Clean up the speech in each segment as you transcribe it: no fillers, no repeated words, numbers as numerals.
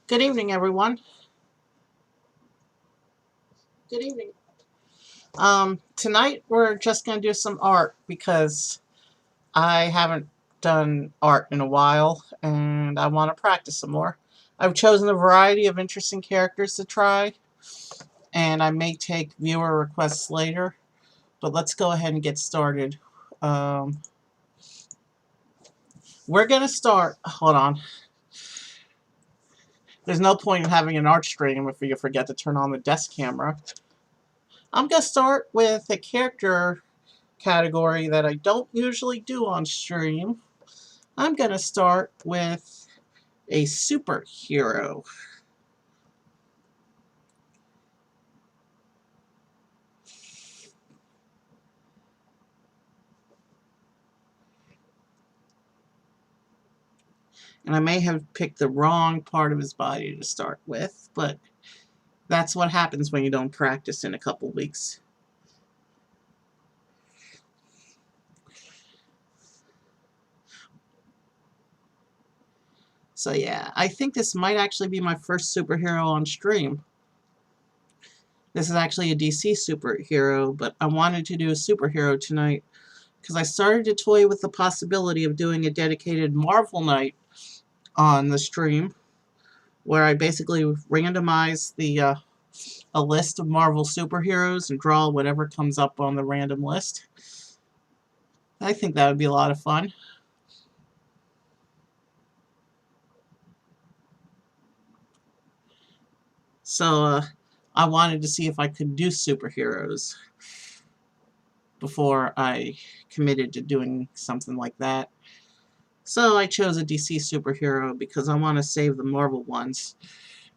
Good evening, everyone. Good evening. Tonight we're just going to do some art because I haven't done art in a while and I want to practice some more. I've chosen a variety of interesting characters to try, and I may take viewer requests later, but let's go ahead and get started. Um, we're going to start. Hold on. There's no point in having an art stream if you forget to turn on the desk camera. I'm going to start with a character category that I don't usually do on stream. I'm going to start with a superhero. And I may have picked the wrong part of his body to start with, but that's what happens when you don't practice in a couple weeks. So yeah, I think this might actually be my first superhero on stream. This is actually a DC superhero, but I wanted to do a superhero tonight because I started to toy with the possibility of doing a dedicated Marvel night on the stream, where I basically randomize a list of Marvel superheroes and draw whatever comes up on the random list. I think that would be a lot of fun. So I wanted to see if I could do superheroes before I committed to doing something like that. So I chose a DC superhero because I want to save the Marvel ones,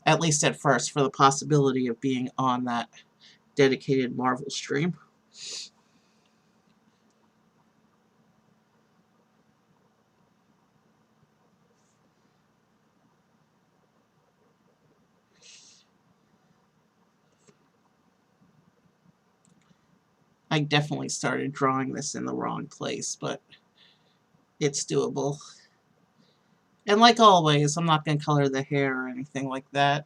at least at first, for the possibility of being on that dedicated Marvel stream. I definitely started drawing this in the wrong place, but it's doable. And like always, I'm not going to color the hair or anything like that.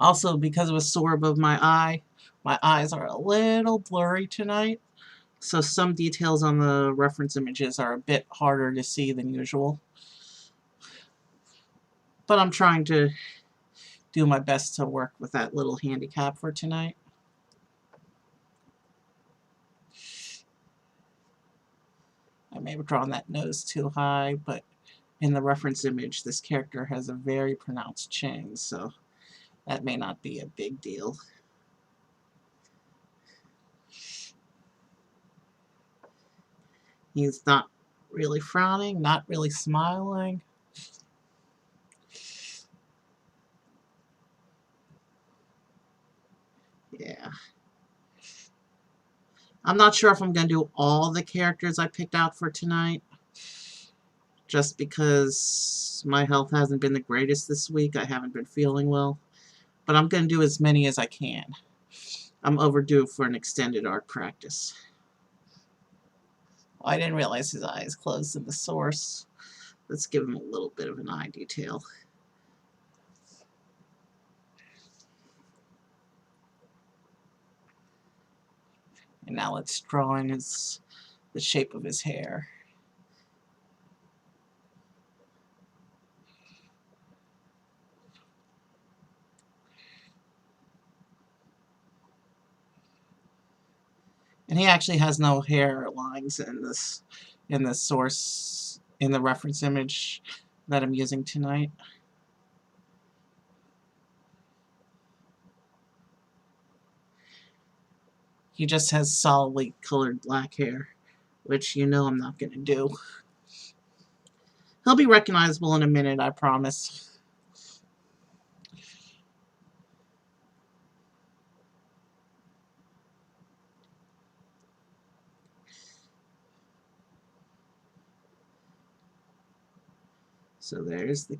Also, because it was sore above my eyes are a little blurry tonight, so some details on the reference images are a bit harder to see than usual. But I'm trying to do my best to work with that little handicap for tonight. I may have drawn that nose too high, but in the reference image, this character has a very pronounced chin, so that may not be a big deal. He's not really frowning, not really smiling. Yeah. I'm not sure if I'm going to do all the characters I picked out for tonight, just because my health hasn't been the greatest this week. I haven't been feeling well. But I'm going to do as many as I can. I'm overdue for an extended art practice. Oh, I didn't realize his eyes closed in the source. Let's give him a little bit of an eye detail. And now let's draw in the shape of his hair. And he actually has no hair lines in the source, in the reference image that I'm using tonight. He just has solidly colored black hair, which you know I'm not going to do. He'll be recognizable in a minute, I promise. So there's the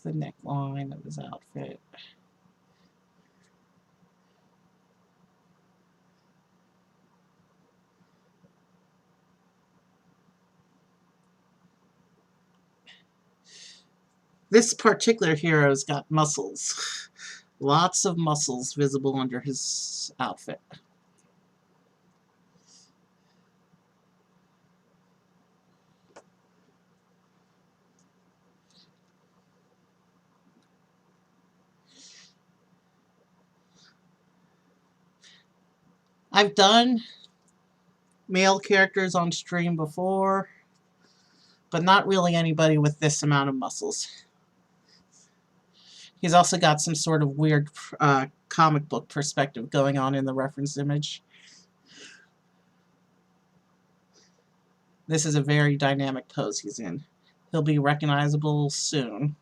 neckline of his outfit. This particular hero's got muscles. Lots of muscles visible under his outfit. I've done male characters on stream before, but not really anybody with this amount of muscles. He's also got some sort of weird comic book perspective going on in the reference image. This is a very dynamic pose he's in. He'll be recognizable soon.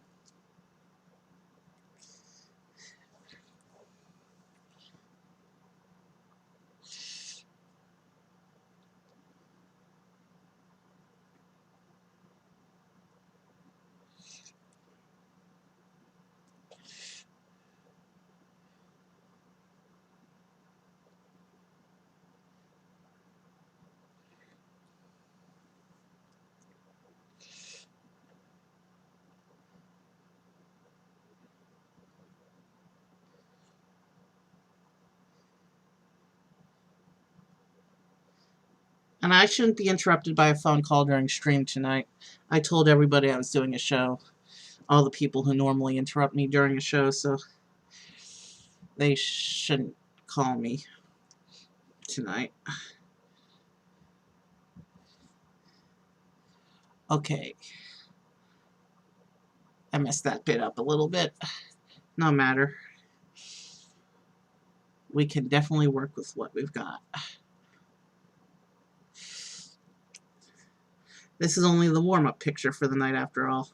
And I shouldn't be interrupted by a phone call during stream tonight. I told everybody I was doing a show. All the people who normally interrupt me during a show, so they shouldn't call me tonight. Okay. I messed that bit up a little bit. No matter. We can definitely work with what we've got. This is only the warm-up picture for the night after all.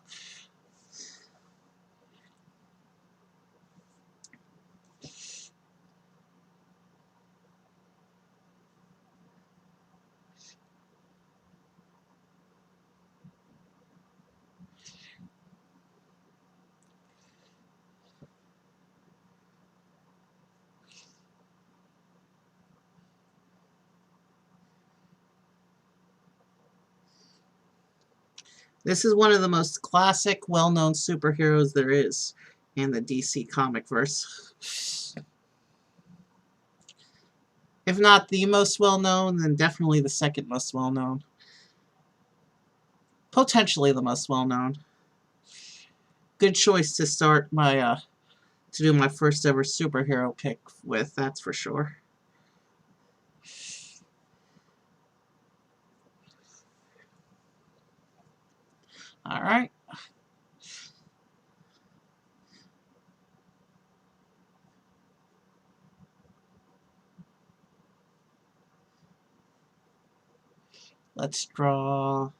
This is one of the most classic, well-known superheroes there is in the DC comic verse. If not the most well-known, then definitely the second most well-known. Potentially the most well-known. Good choice to start my, to do my first ever superhero pick with, that's for sure. Alright. Let's draw...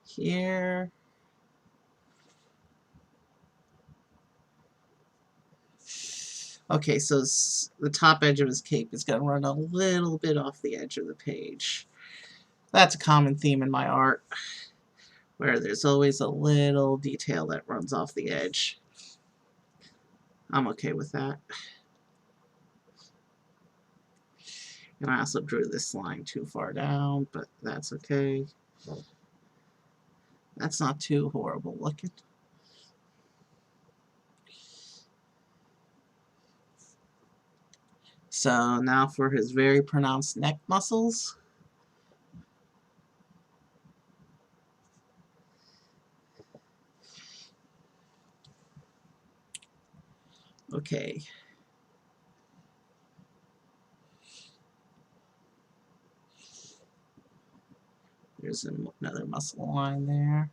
here. Okay, so the top edge of his cape is going to run a little bit off the edge of the page. That's a common theme in my art, where there's always a little detail that runs off the edge. I'm okay with that. And I also drew this line too far down, but that's okay. That's not too horrible looking. So now for his very pronounced neck muscles. Okay. There's another muscle line there.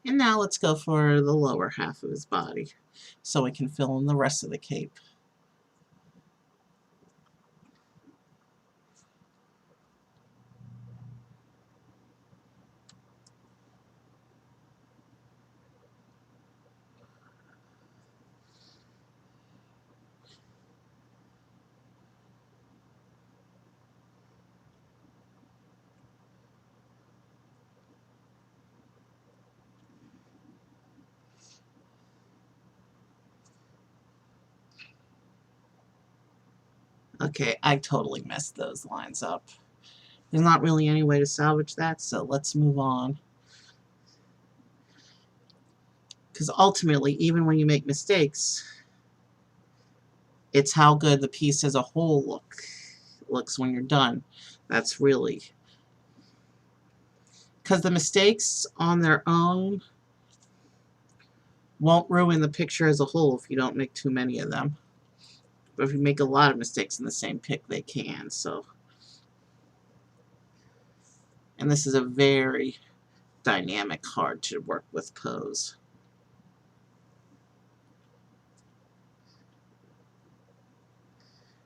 And now let's go for the lower half of his body so we can fill in the rest of the cape. Okay, I totally messed those lines up. There's not really any way to salvage that, so let's move on. Because ultimately, even when you make mistakes, it's how good the piece as a whole looks when you're done. That's really... Because the mistakes on their own won't ruin the picture as a whole if you don't make too many of them. But if you make a lot of mistakes in the same pic, they can. So, and this is a very dynamic, hard to work with pose.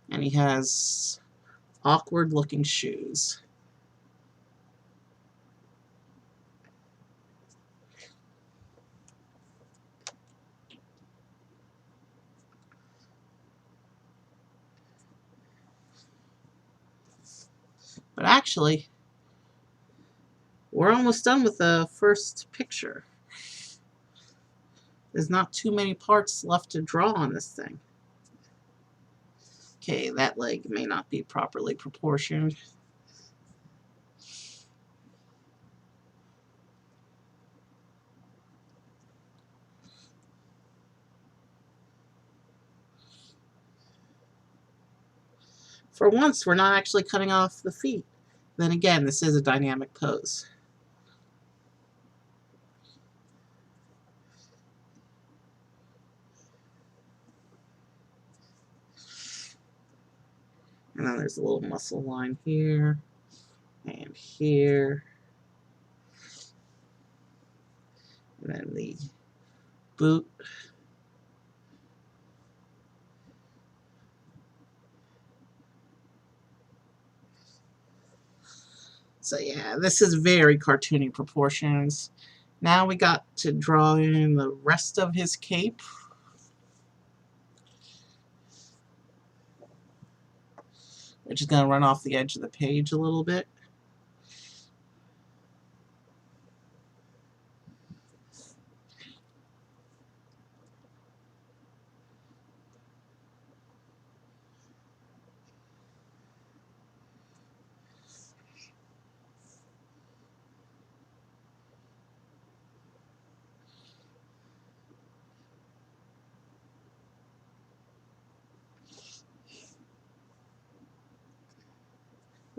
And he has awkward looking shoes. But actually, we're almost done with the first picture. There's not too many parts left to draw on this thing. Okay, that leg may not be properly proportioned. For once, we're not actually cutting off the feet. Then again, this is a dynamic pose. And then there's a little muscle line here and here. And then the boot. So yeah, this is very cartoony proportions. Now we got to draw in the rest of his cape. Which is going to run off the edge of the page a little bit.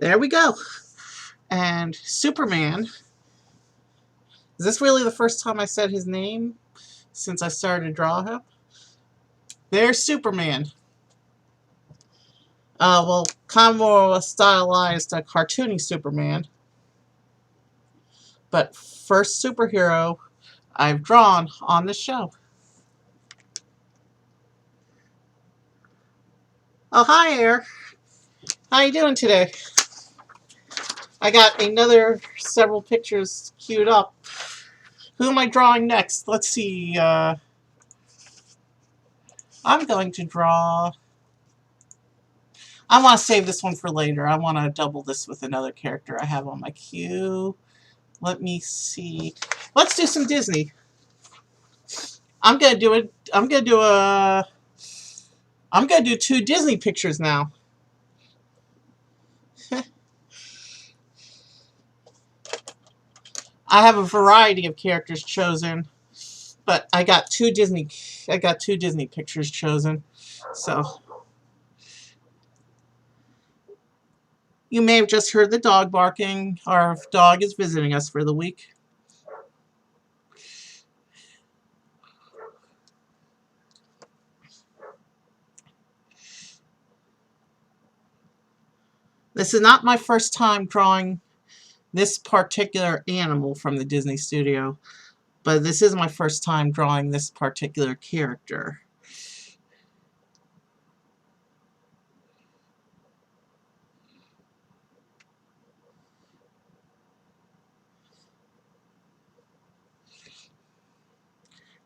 There we go. And Superman. Is this really the first time I said his name since I started to draw him? There's Superman. Well, kind of more of a stylized, cartoony Superman. But first superhero I've drawn on the show. Oh, hi, Air. How you doing today? I got another several pictures queued up. Who am I drawing next? Let's see. I'm going to draw... I want to save this one for later. I want to double this with another character I have on my queue. Let me see. Let's do some Disney. I'm gonna do two Disney pictures now. I have a variety of characters chosen, but I got two Disney pictures chosen. So you may have just heard the dog barking. Our dog is visiting us for the week. This is not my first time drawing this particular animal from the Disney studio, but this is my first time drawing this particular character.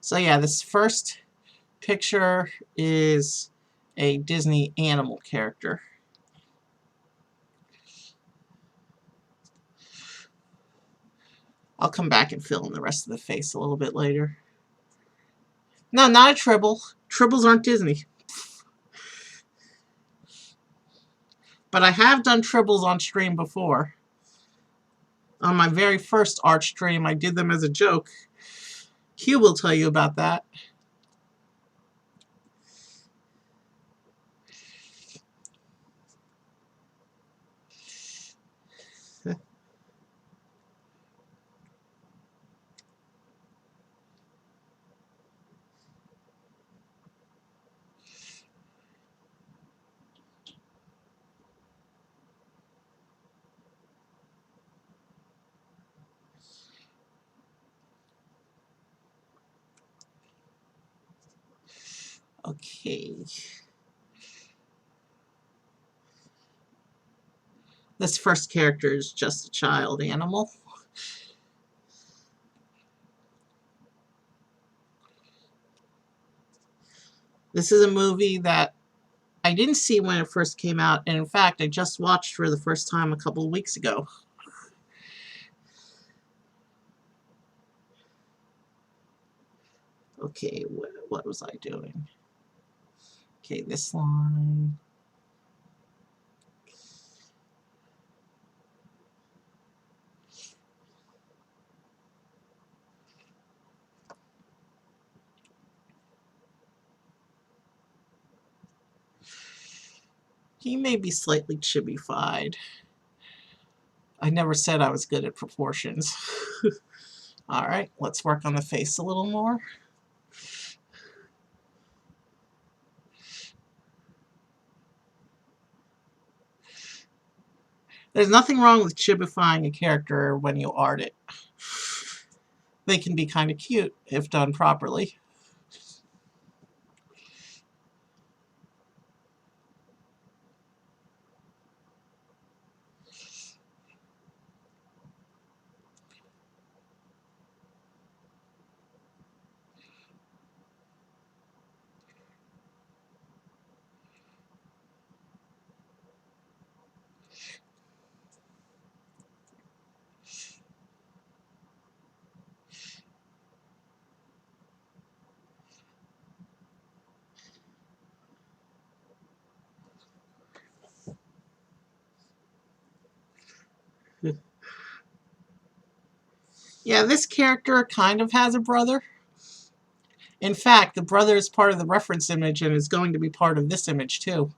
So yeah, this first picture is a Disney animal character. I'll come back and fill in the rest of the face a little bit later. No, not a Tribble. Tribbles aren't Disney. But I have done tribbles on stream before. On my very first art stream, I did them as a joke. Hugh will tell you about that. Okay. This first character is just a child animal. This is a movie that I didn't see when it first came out, and in fact, I just watched for the first time a couple of weeks ago. Okay, what was I doing? Okay, this line. He may be slightly chibified. I never said I was good at proportions. Alright, let's work on the face a little more. There's nothing wrong with chibifying a character when you art it. They can be kind of cute if done properly. Yeah, this character kind of has a brother. In fact, the brother is part of the reference image and is going to be part of this image too.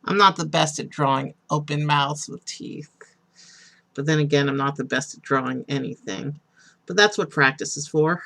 I'm not the best at drawing open mouths with teeth. But then again, I'm not the best at drawing anything. But that's what practice is for.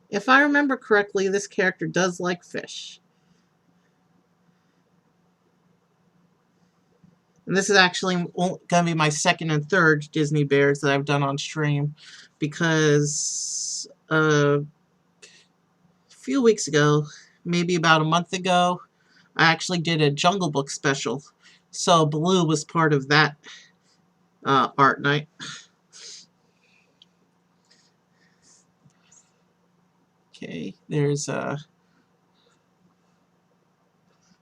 If I remember correctly, this character does like fish. And this is actually going to be my second and third Disney Bears that I've done on stream, because a few weeks ago, maybe about a month ago, I actually did a Jungle Book special. So Baloo was part of that art night. Okay, there's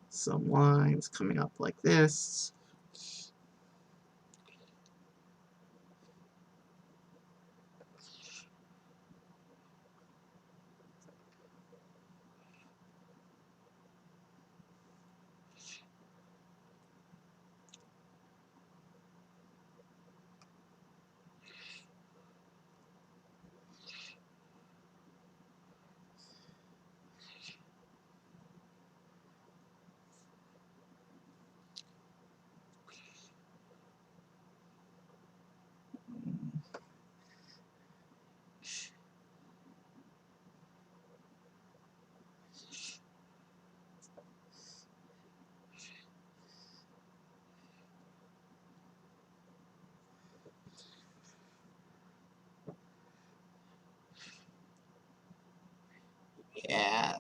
some lines coming up like this.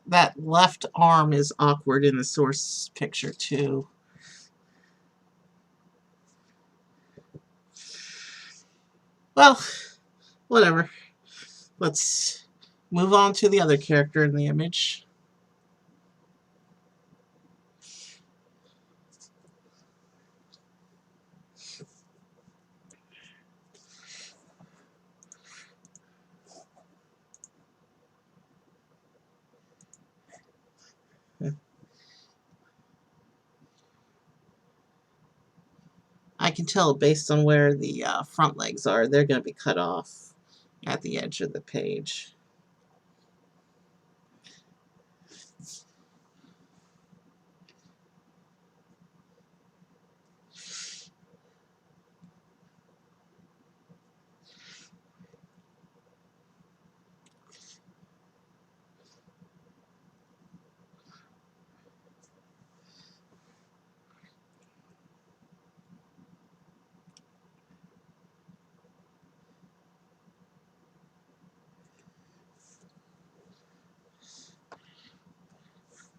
that left arm is awkward in the source picture too. Well, whatever. Let's move on to the other character in the image. I can tell based on where the front legs are, they're going to be cut off at the edge of the page.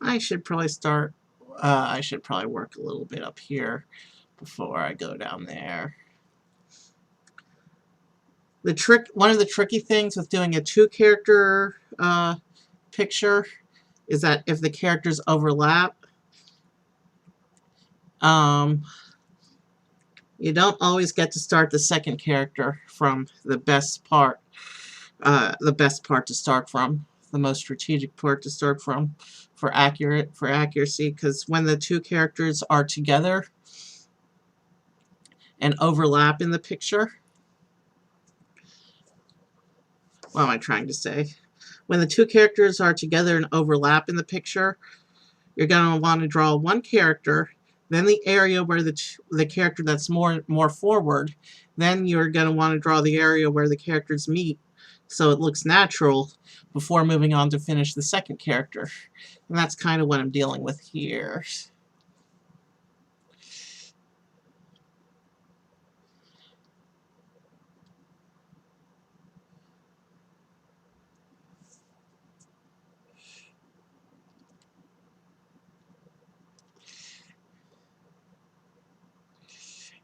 I should probably work a little bit up here before I go down there. One of the tricky things with doing a two-character picture is that if the characters overlap, you don't always get to start the second character from the best part to start from, the most strategic part to start from for accuracy, because when the two characters are together and overlap in the picture, what am I trying to say? When the two characters are together and overlap in the picture, you're going to want to draw one character, then the area where the character that's more forward, then you're going to want to draw the area where the characters meet so it looks natural before moving on to finish the second character. And that's kind of what I'm dealing with here.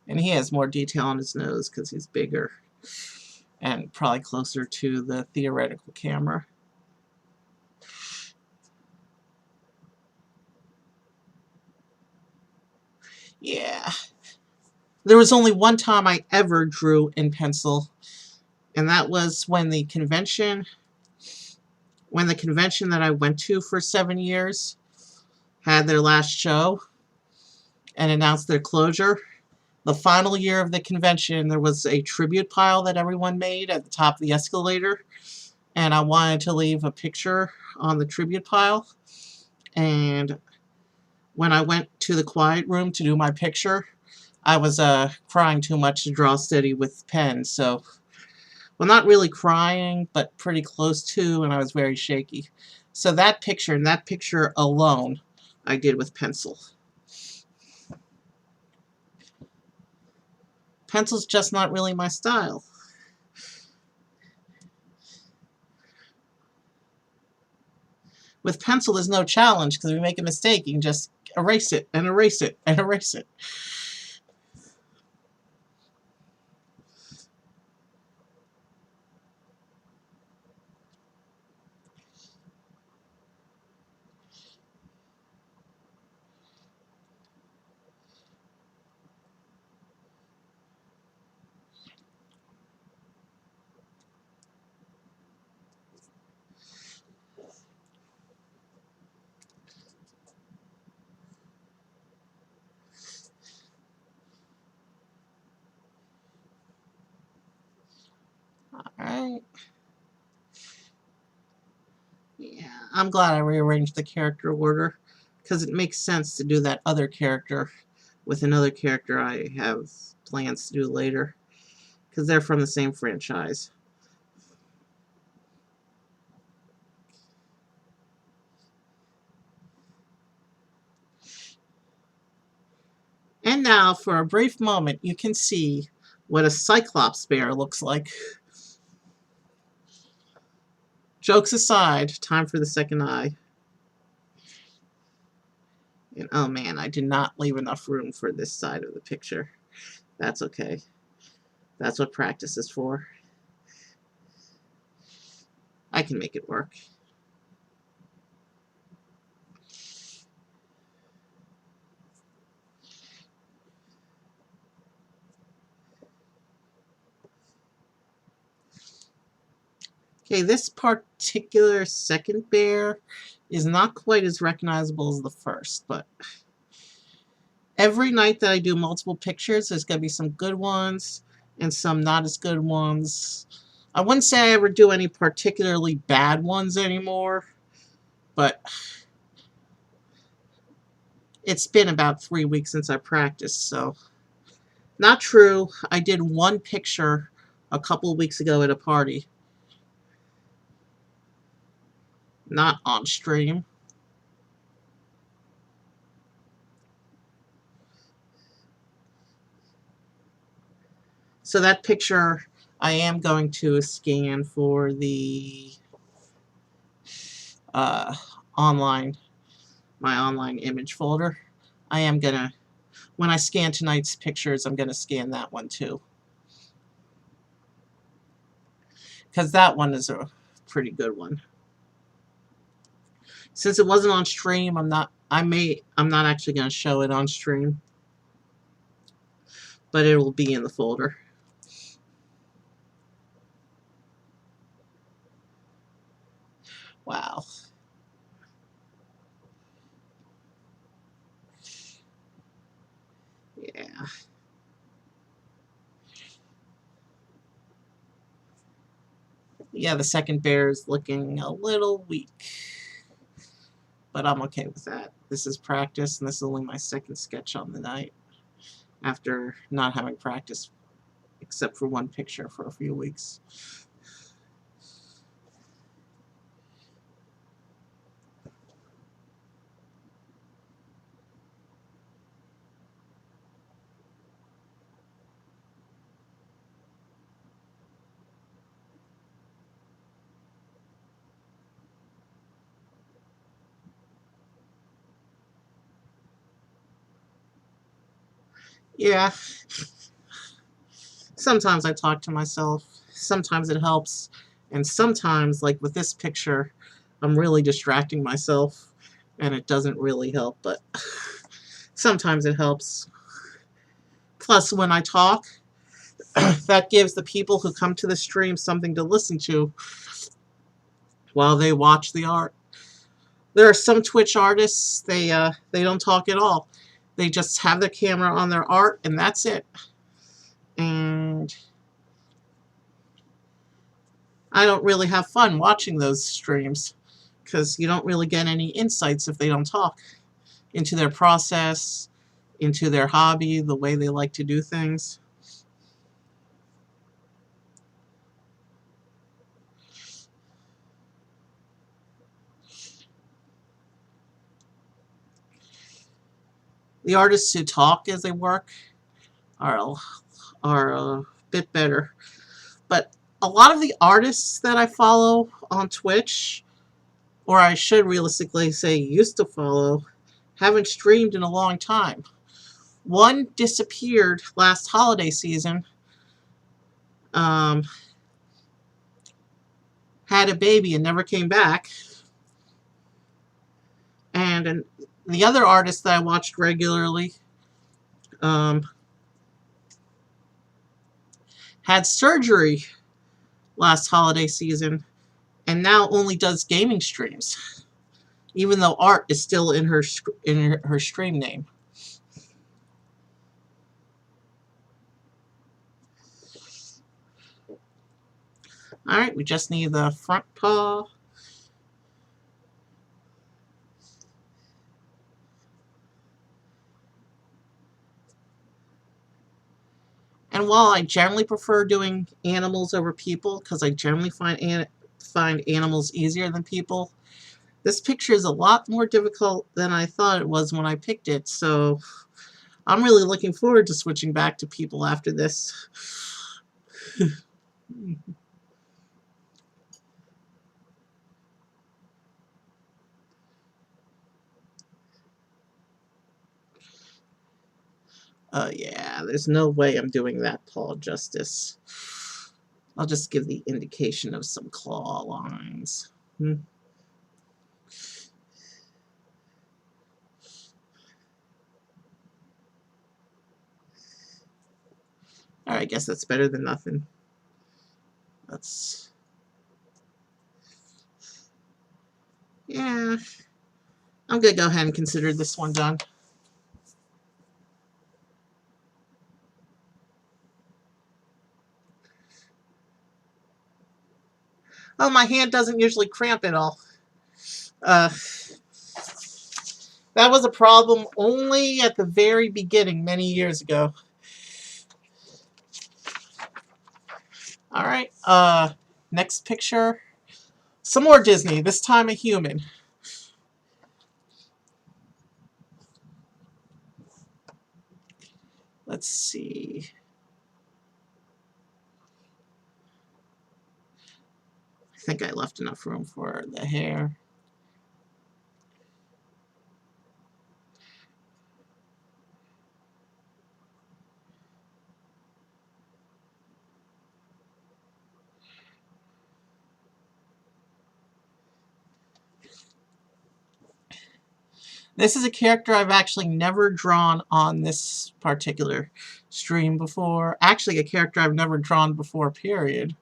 And he has more detail on his nose because he's bigger and probably closer to the theoretical camera. Yeah. There was only one time I ever drew in pencil, and that was when the convention that I went to for 7 years had their last show and announced their closure. The final year of the convention, there was a tribute pile that everyone made at the top of the escalator, and I wanted to leave a picture on the tribute pile. And when I went to the quiet room to do my picture, I was crying too much to draw steady with pen, so, well, not really crying, but pretty close to, and I was very shaky. So that picture, and that picture alone, I did with pencil. Pencil's just not really my style. With pencil, there's no challenge, because if you make a mistake, you can just erase it, and erase it, and erase it. Alright. Yeah, I'm glad I rearranged the character order, because it makes sense to do that other character with another character I have plans to do later, because they're from the same franchise. And now, for a brief moment, you can see what a Cyclops bear looks like. Jokes aside, time for the second eye. And oh man, I did not leave enough room for this side of the picture. That's okay. That's what practice is for. I can make it work. Okay, this particular second bear is not quite as recognizable as the first, but every night that I do multiple pictures, there's going to be some good ones and some not as good ones. I wouldn't say I ever do any particularly bad ones anymore, but it's been about 3 weeks since I practiced, so not true. I did one picture a couple of weeks ago at a party, not on stream. So that picture I am going to scan for the online, my online image folder. I am gonna, when I scan tonight's pictures, I'm gonna scan that one too, because that one is a pretty good one. Since it wasn't on stream, I'm not actually gonna show it on stream, but it will be in the folder. Wow. Yeah. Yeah, the second bear is looking a little weak, but I'm okay with that. This is practice, and this is only my second sketch on the night after not having practice except for one picture for a few weeks. Yeah. Sometimes I talk to myself. Sometimes it helps. And sometimes, like with this picture, I'm really distracting myself and it doesn't really help, but sometimes it helps. Plus, when I talk, that gives the people who come to the stream something to listen to while they watch the art. There are some Twitch artists, they don't talk at all. They just have their camera on their art and that's it. And I don't really have fun watching those streams because you don't really get any insights if they don't talk into their process, into their hobby, the way they like to do things. The artists who talk as they work are a bit better. But a lot of the artists that I follow on Twitch, or I should realistically say used to follow, haven't streamed in a long time. One disappeared last holiday season, had a baby and never came back. And the other artist that I watched regularly had surgery last holiday season and now only does gaming streams, even though art is still in her stream name. All right, we just need the front paw. And while I generally prefer doing animals over people, because I generally find animals easier than people, this picture is a lot more difficult than I thought it was when I picked it, so I'm really looking forward to switching back to people after this. Yeah, there's no way I'm doing that paw justice. I'll just give the indication of some claw lines. Alright, I guess that's better than nothing. Yeah, I'm gonna go ahead and consider this one done. Oh, my hand doesn't usually cramp at all. That was a problem only at the very beginning, many years ago. Alright, next picture. Some more Disney, this time a human. Let's see. I think I left enough room for the hair. This is a character I've actually never drawn on this particular stream before. Actually, a character I've never drawn before, period.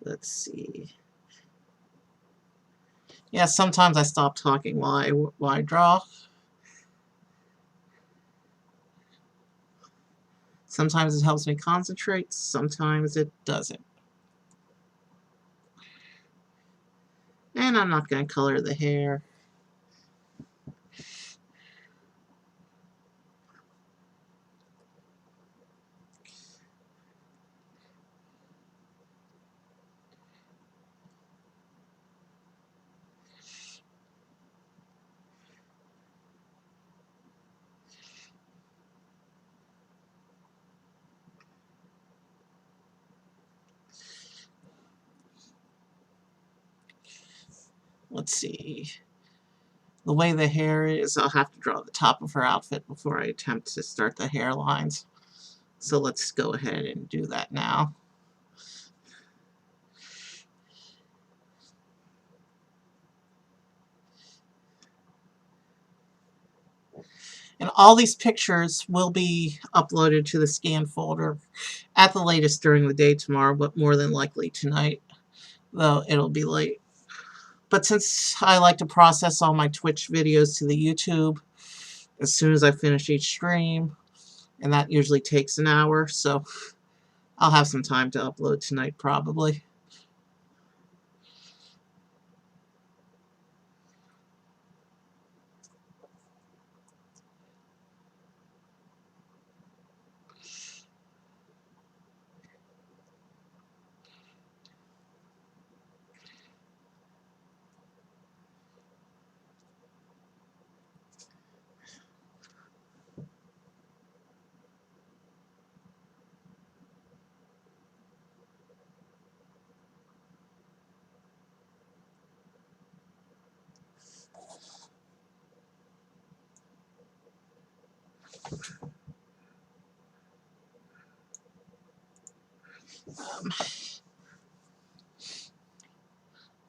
Let's see. Yeah, sometimes I stop talking while I draw. Sometimes it helps me concentrate, sometimes it doesn't. And I'm not going to color the hair. Let's see. The way the hair is, I'll have to draw the top of her outfit before I attempt to start the hairlines. So let's go ahead and do that now. And all these pictures will be uploaded to the scan folder at the latest during the day tomorrow, but more than likely tonight, though it'll be late. But since I like to process all my Twitch videos to the YouTube as soon as I finish each stream, and that usually takes an hour, so I'll have some time to upload tonight probably.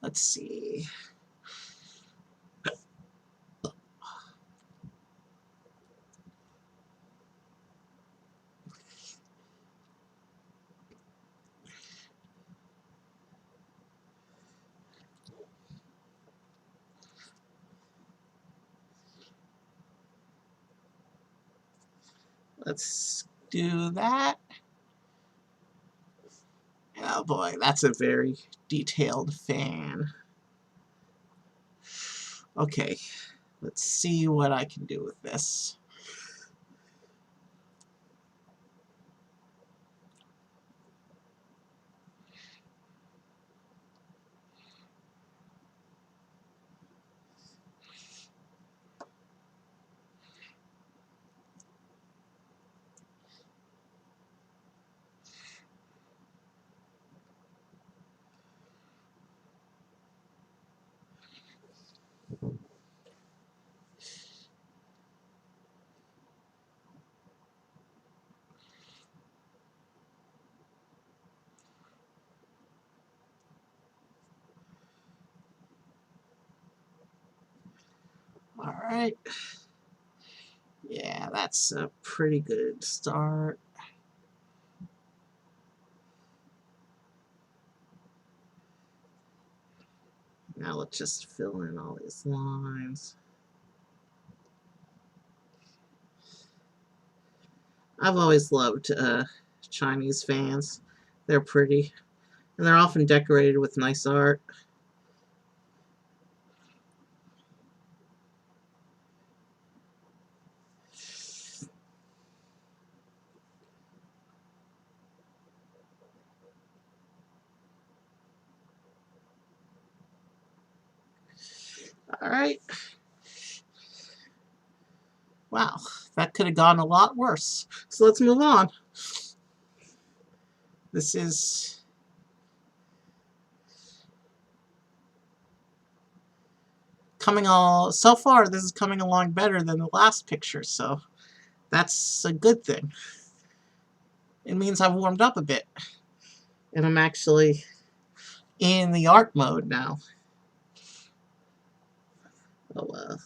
Let's see. Let's do that. Oh boy, that's a very detailed fan. Okay, let's see what I can do with this. Alright. Yeah, that's a pretty good start. Now let's just fill in all these lines. I've always loved Chinese fans. They're pretty. And they're often decorated with nice art. Alright. Wow, that could have gone a lot worse. So let's move on. This is coming all so far. This is coming along better than the last picture, so that's a good thing. It means I've warmed up a bit, and I'm actually in the art mode now. Oh well.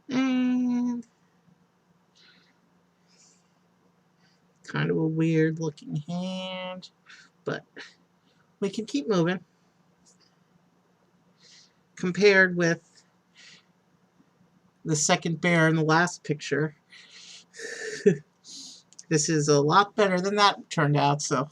And kind of a weird looking hand, but we can keep moving. Compared with the second bear in the last picture, this is a lot better than that turned out, so.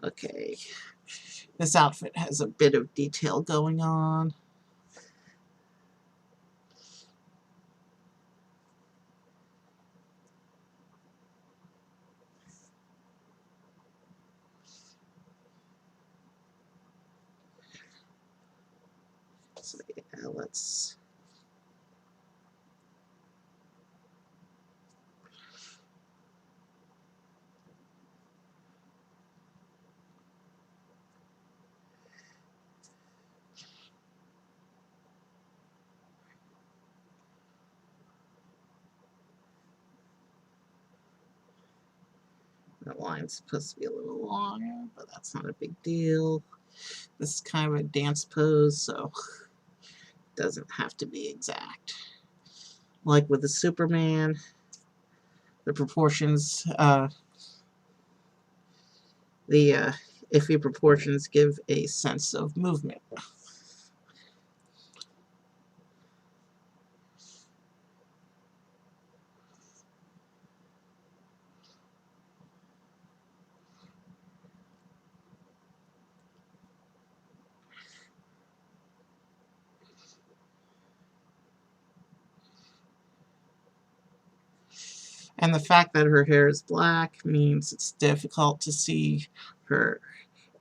Okay, this outfit has a bit of detail going on. So yeah, let's. That line's supposed to be a little longer, but that's not a big deal. This is kind of a dance pose, so it doesn't have to be exact. Like with the Superman, the proportions, the iffy proportions give a sense of movement. And the fact that her hair is black means it's difficult to see her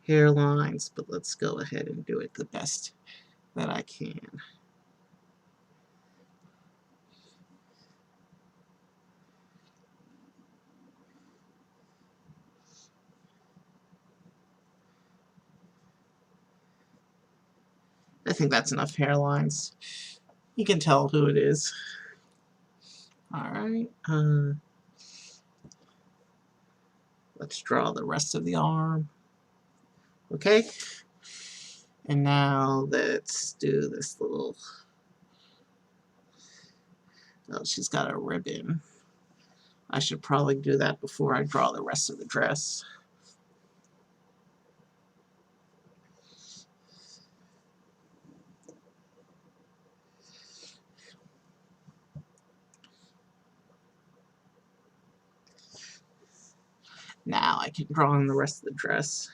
hairlines, but let's go ahead and do it the best that I can. I think that's enough hairlines. You can tell who it is. Alright, let's draw the rest of the arm. Okay, and now let's do this little... Oh, she's got a ribbon. I should probably do that before I draw the rest of the dress. Now I can draw in the rest of the dress.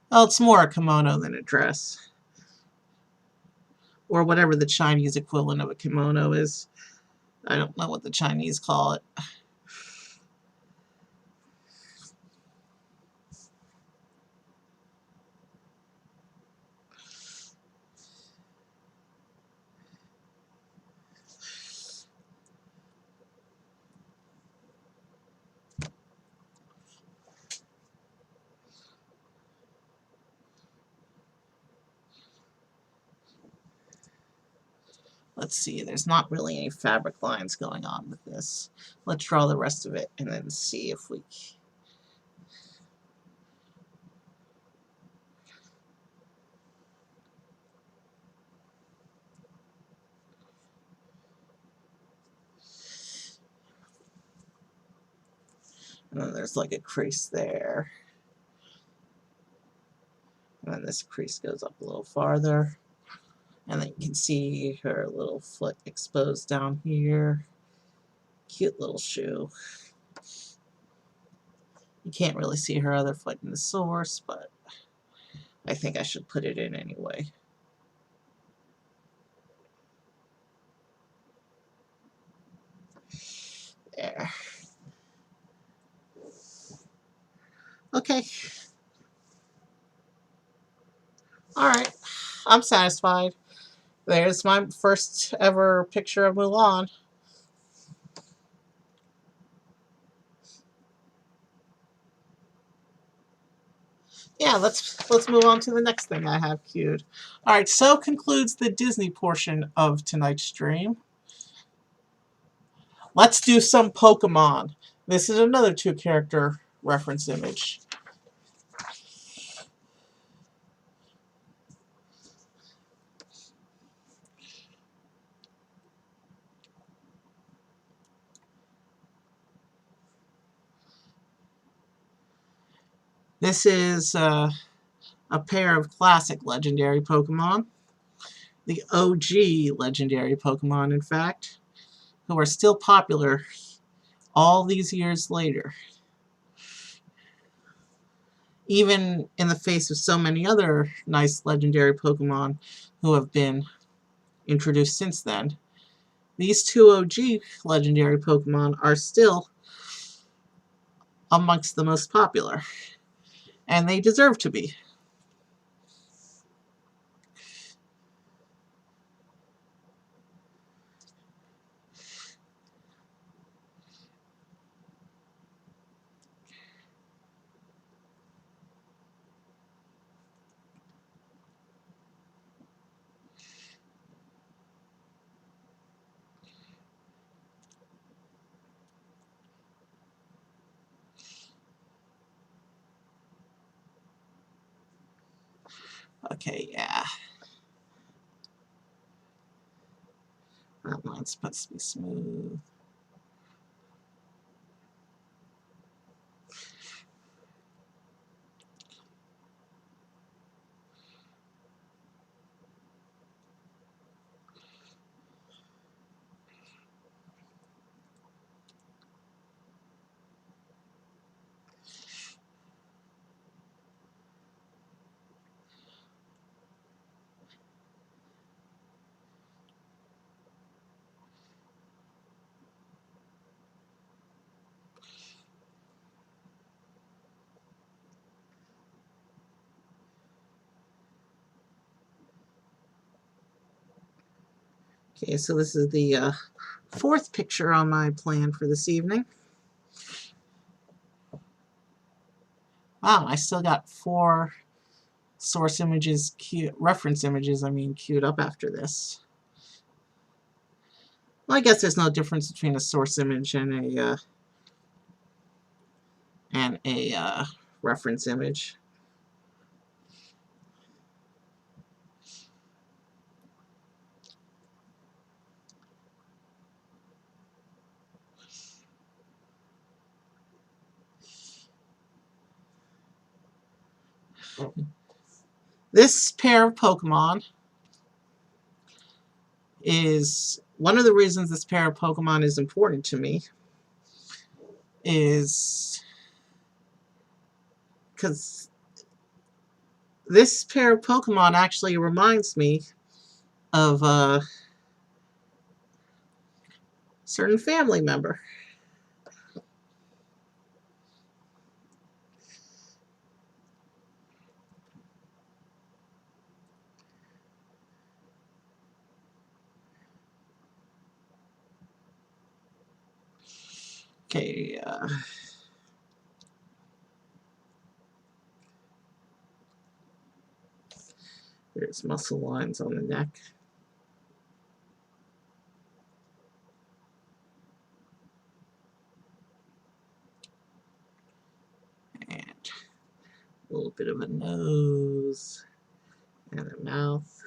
Well, it's more a kimono than a dress. Or whatever the Chinese equivalent of a kimono is. I don't know what the Chinese call it. Let's see, there's not really any fabric lines going on with this. Let's draw the rest of it and then see if we... And then there's like a crease there. And then this crease goes up a little farther. And then you can see her little foot exposed down here. Cute little shoe. You can't really see her other foot in the source, but I think I should put it in anyway. There. Okay. Alright. I'm satisfied. There's my first ever picture of Mulan. Yeah, let's move on to the next thing I have queued. Alright, so concludes the Disney portion of tonight's stream. Let's do some Pokemon. This is another 2-character reference image. This is a pair of classic legendary Pokemon. The OG legendary Pokemon, in fact, who are still popular all these years later. Even in the face of so many other nice legendary Pokemon who have been introduced since then, these two OG legendary Pokemon are still amongst the most popular. And they deserve to be. Okay, yeah. That line's supposed to be smooth. Okay, so this is the fourth picture on my plan for this evening. Wow, I still got 4 source images, reference images, queued up after this. Well, I guess there's no difference between a source image and a reference image. This pair of Pokemon is one of the reasons this pair of Pokemon is important to me is because this pair of Pokemon actually reminds me of a certain family member. Okay, there's muscle lines on the neck. And a little bit of a nose and a mouth.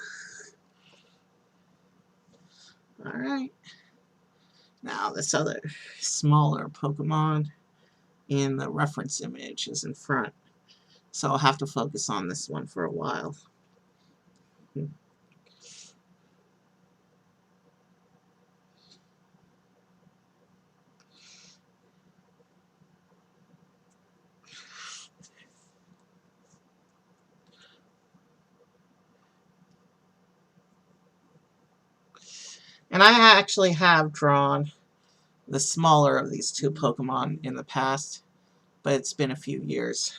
Alright. Now this other smaller Pokemon in the reference image is in front. So I'll have to focus on this one for a while. And I actually have drawn the smaller of these 2 Pokemon in the past, but it's been a few years.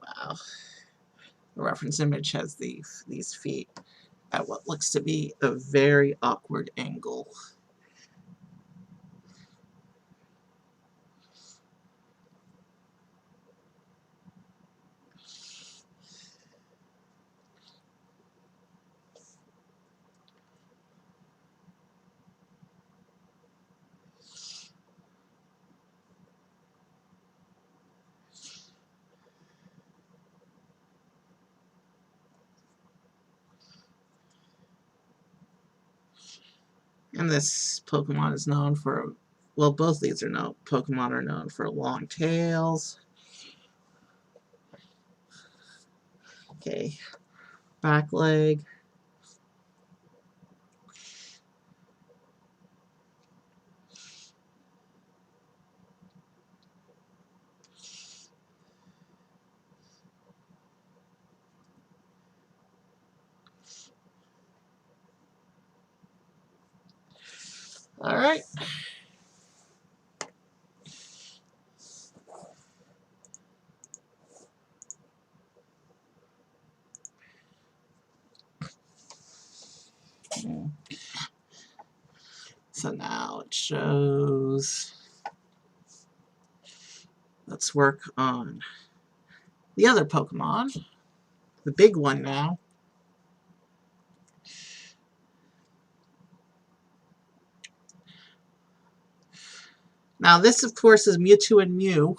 Wow. The reference image has these feet at what looks to be a very awkward angle. And this Pokemon is known for, well, both these are known, Pokemon are known for long tails. Okay, back leg. Alright. So now it shows, let's work on the other Pokemon, the big one now. Now this, of course, is Mewtwo and Mew,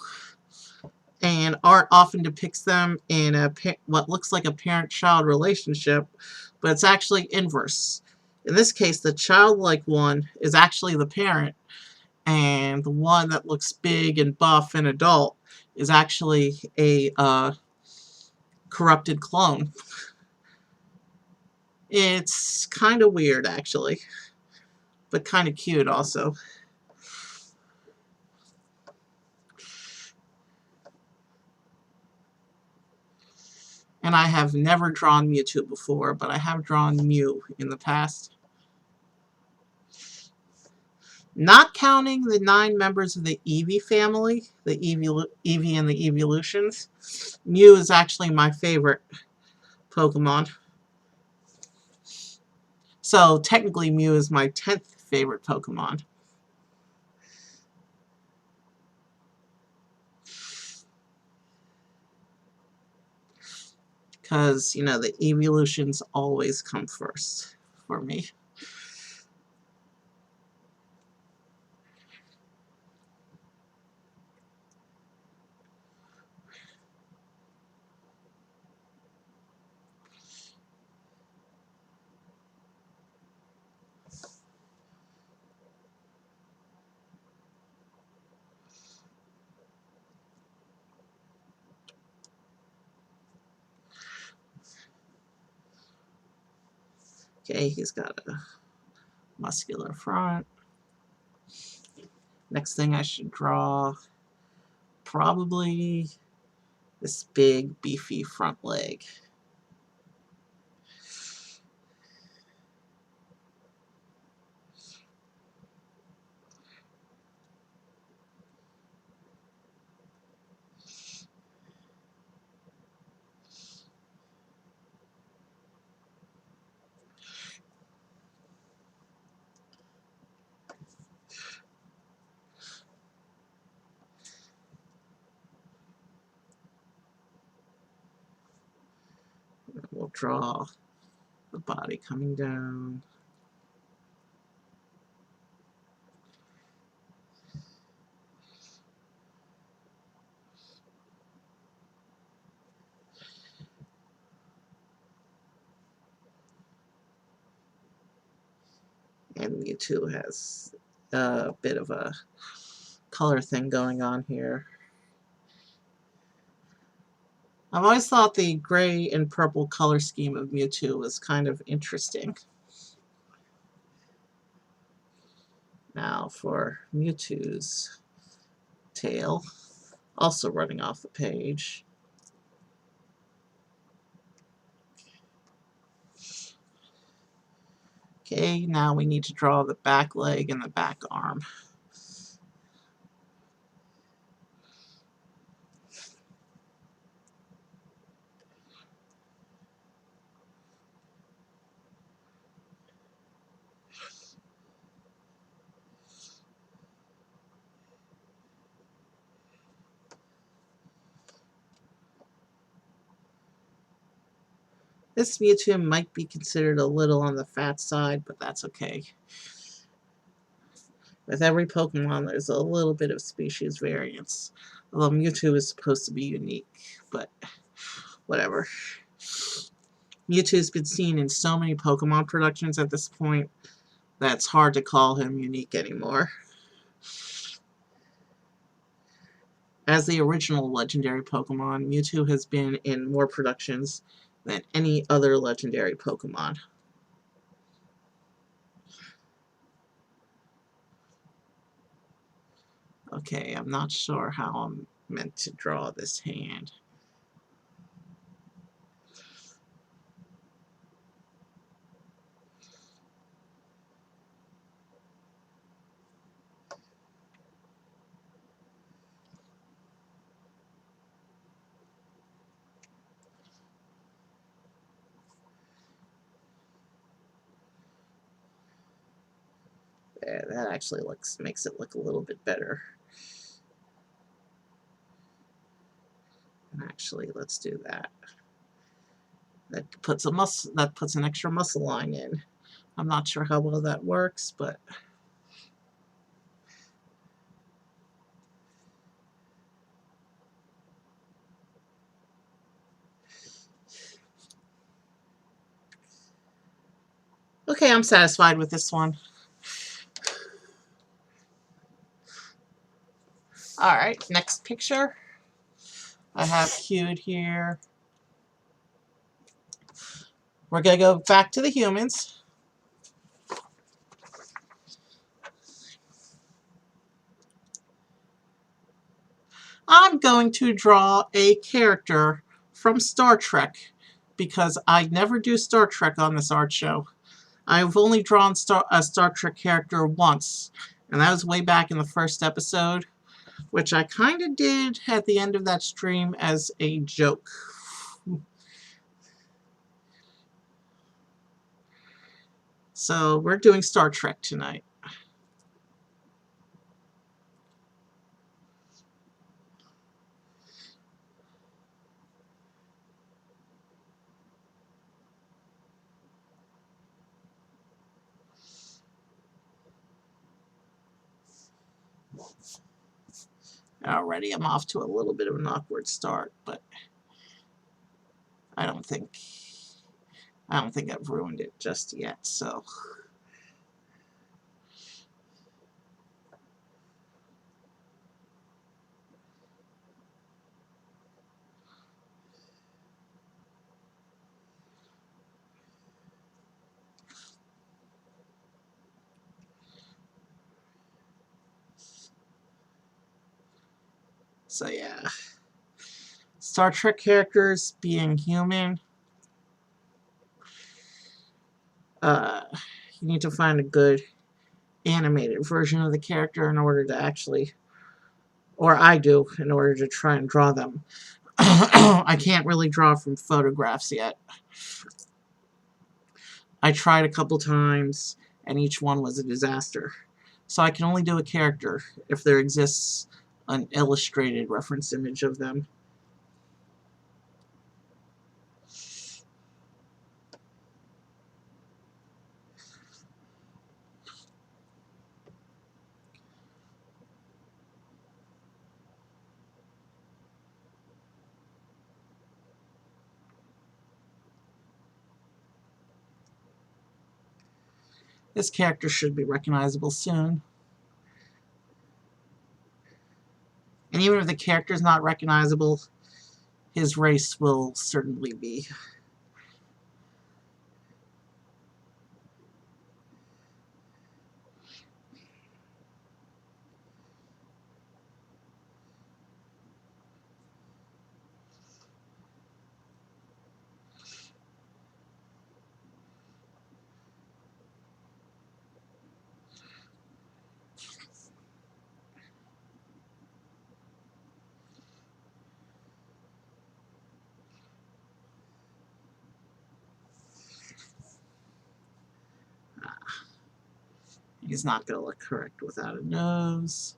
and art often depicts them in what looks like a parent-child relationship, but it's actually inverse. In this case, the childlike one is actually the parent, and the one that looks big and buff and adult is actually a corrupted clone. It's kind of weird, actually, but kind of cute also. And I have never drawn Mewtwo before, but I have drawn Mew in the past. Not counting the 9 members of the Eevee family, the Eevee and the Eeveelutions, Mew is actually my favorite Pokemon. So technically Mew is my 10th favorite Pokemon. Because, you know, the evolutions always come first for me. Okay, he's got a muscular front. Next thing I should draw, probably this big, beefy front leg. We'll draw the body coming down. And Mewtwo has a bit of a color thing going on here. I've always thought the gray and purple color scheme of Mewtwo was kind of interesting. Now for Mewtwo's tail, also running off the page. Okay, now we need to draw the back leg and the back arm. This Mewtwo might be considered a little on the fat side, but that's okay. With every Pokemon, there's a little bit of species variance. Although Mewtwo is supposed to be unique, but whatever. Mewtwo's been seen in so many Pokemon productions at this point that it's hard to call him unique anymore. As the original legendary Pokemon, Mewtwo has been in more productions than any other legendary Pokemon. Okay, I'm not sure how I'm meant to draw this hand. There, that actually makes it look a little bit better. Actually, let's do that. That puts an extra muscle line in. I'm not sure how well that works, but okay, I'm satisfied with this one. Alright, next picture. I have cued here. We're going to go back to the humans. I'm going to draw a character from Star Trek because I never do Star Trek on this art show. I've only drawn a Star Trek character once, and that was way back in the first episode, which I kind of did at the end of that stream as a joke. So we're doing Star Trek tonight. Already I'm off to a little bit of an awkward start, but I don't think I've ruined it just yet, so yeah. Star Trek characters being human, uh, you need to find a good animated version of the character in order to actually, or I do, in order to try and draw them. I can't really draw from photographs yet. I tried a couple times, and each one was a disaster. So I can only do a character if there exists an illustrated reference image of them. This character should be recognizable soon. And even if the character is not recognizable, his race will certainly be. He's not going to look correct without a nose.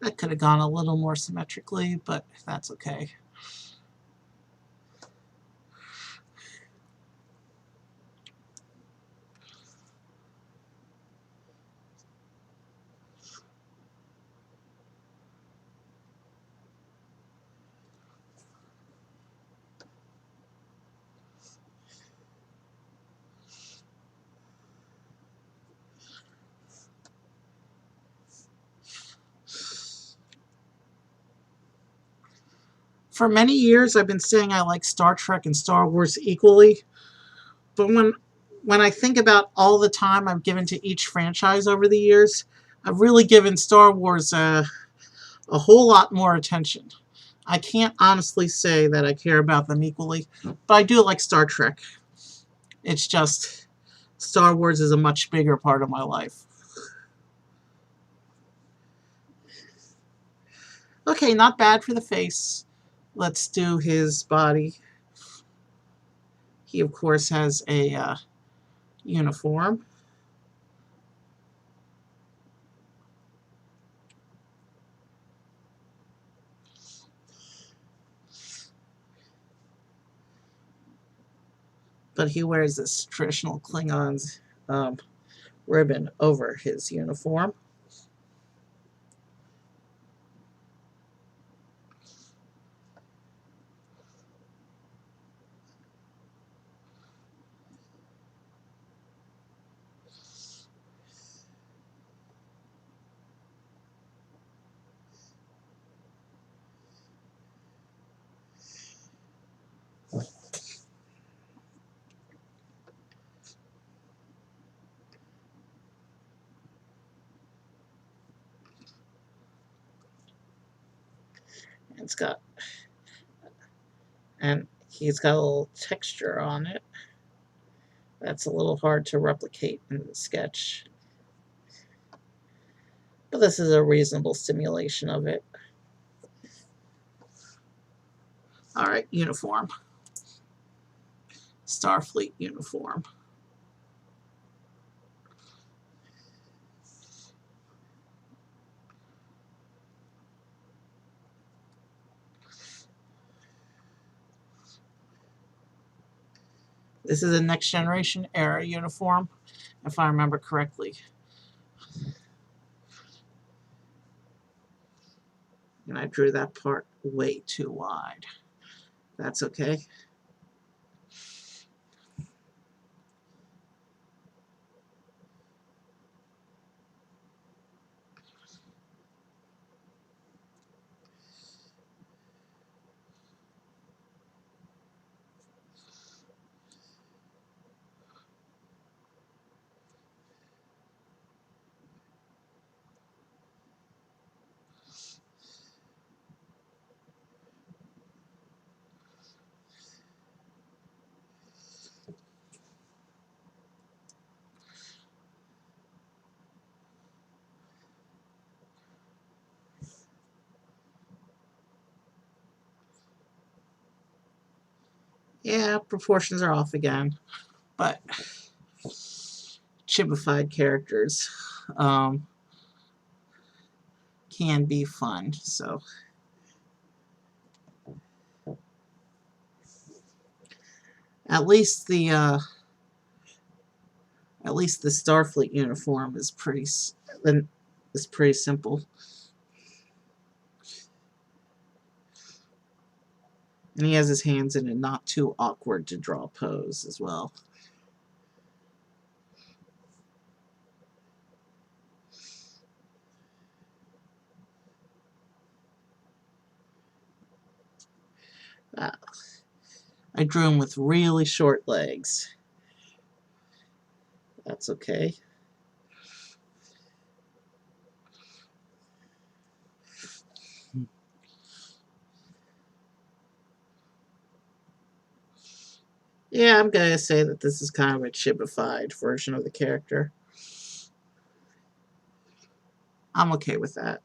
That could have gone a little more symmetrically, but that's okay. For many years, I've been saying I like Star Trek and Star Wars equally, but when I think about all the time I've given to each franchise over the years, I've really given Star Wars a whole lot more attention. I can't honestly say that I care about them equally, but I do like Star Trek. It's just Star Wars is a much bigger part of my life. Okay, not bad for the face. Let's do his body. He, of course, has a uniform. But he wears this traditional Klingons ribbon over his uniform. It's got, and he's got a little texture on it. That's a little hard to replicate in the sketch. But this is a reasonable simulation of it. Alright, uniform. Starfleet uniform. This is a Next Generation era uniform, if I remember correctly. And I drew that part way too wide. That's okay. Yeah, proportions are off again, but chibified characters can be fun. So at least the Starfleet uniform is pretty simple, and he has his hands in a not too awkward to draw pose as well. I drew him with really short legs. That's okay. Yeah, I'm going to say that this is kind of a chibified version of the character. I'm okay with that.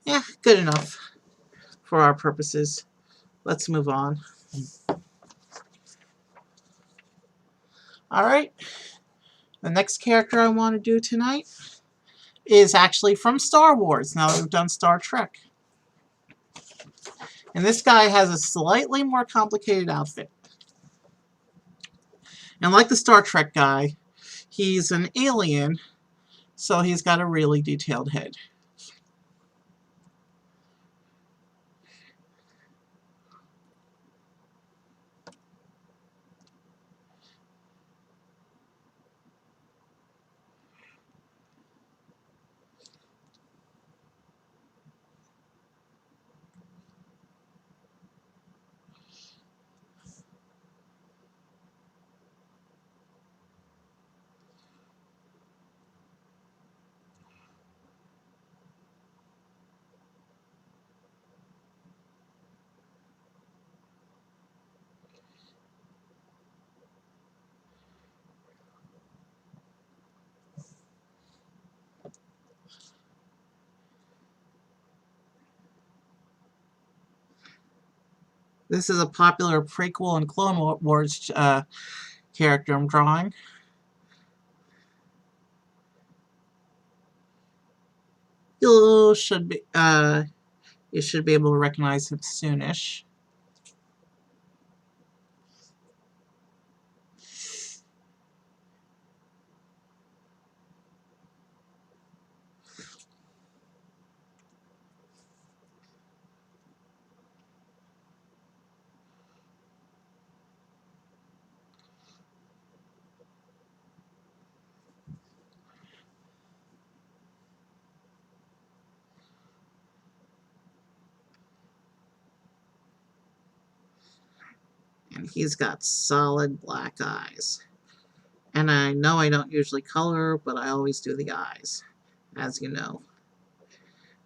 Yeah, good enough for our purposes. Let's move on. Alright, the next character I want to do tonight is actually from Star Wars, now that we've done Star Trek. And this guy has a slightly more complicated outfit. And like the Star Trek guy, he's an alien, so he's got a really detailed head. This is a popular prequel and Clone Wars character I'm drawing. You should be able to recognize him soonish. And he's got solid black eyes. And I know I don't usually color, but I always do the eyes, as you know.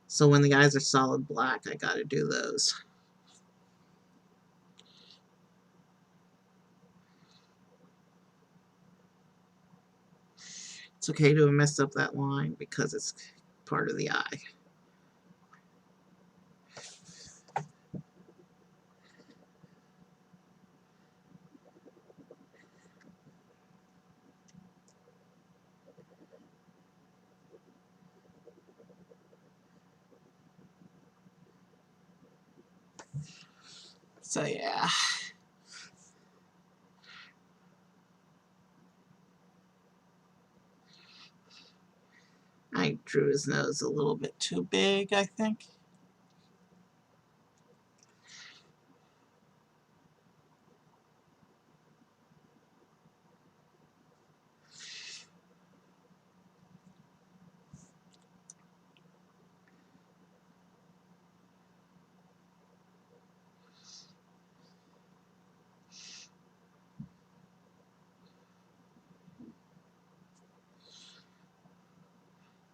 So when the eyes are solid black, I gotta do those. It's okay to mess up that line because it's part of the eye. So yeah. I drew his nose a little bit too big, I think.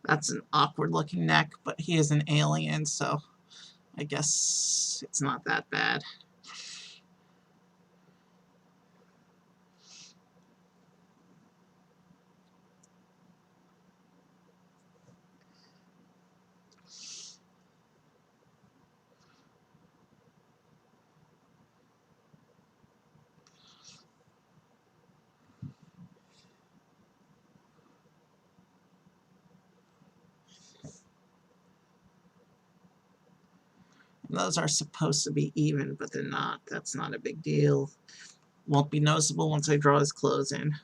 That's an awkward looking neck, but he is an alien, so I guess it's not that bad. And those are supposed to be even, but they're not. That's not a big deal. Won't be noticeable once I draw his clothes in.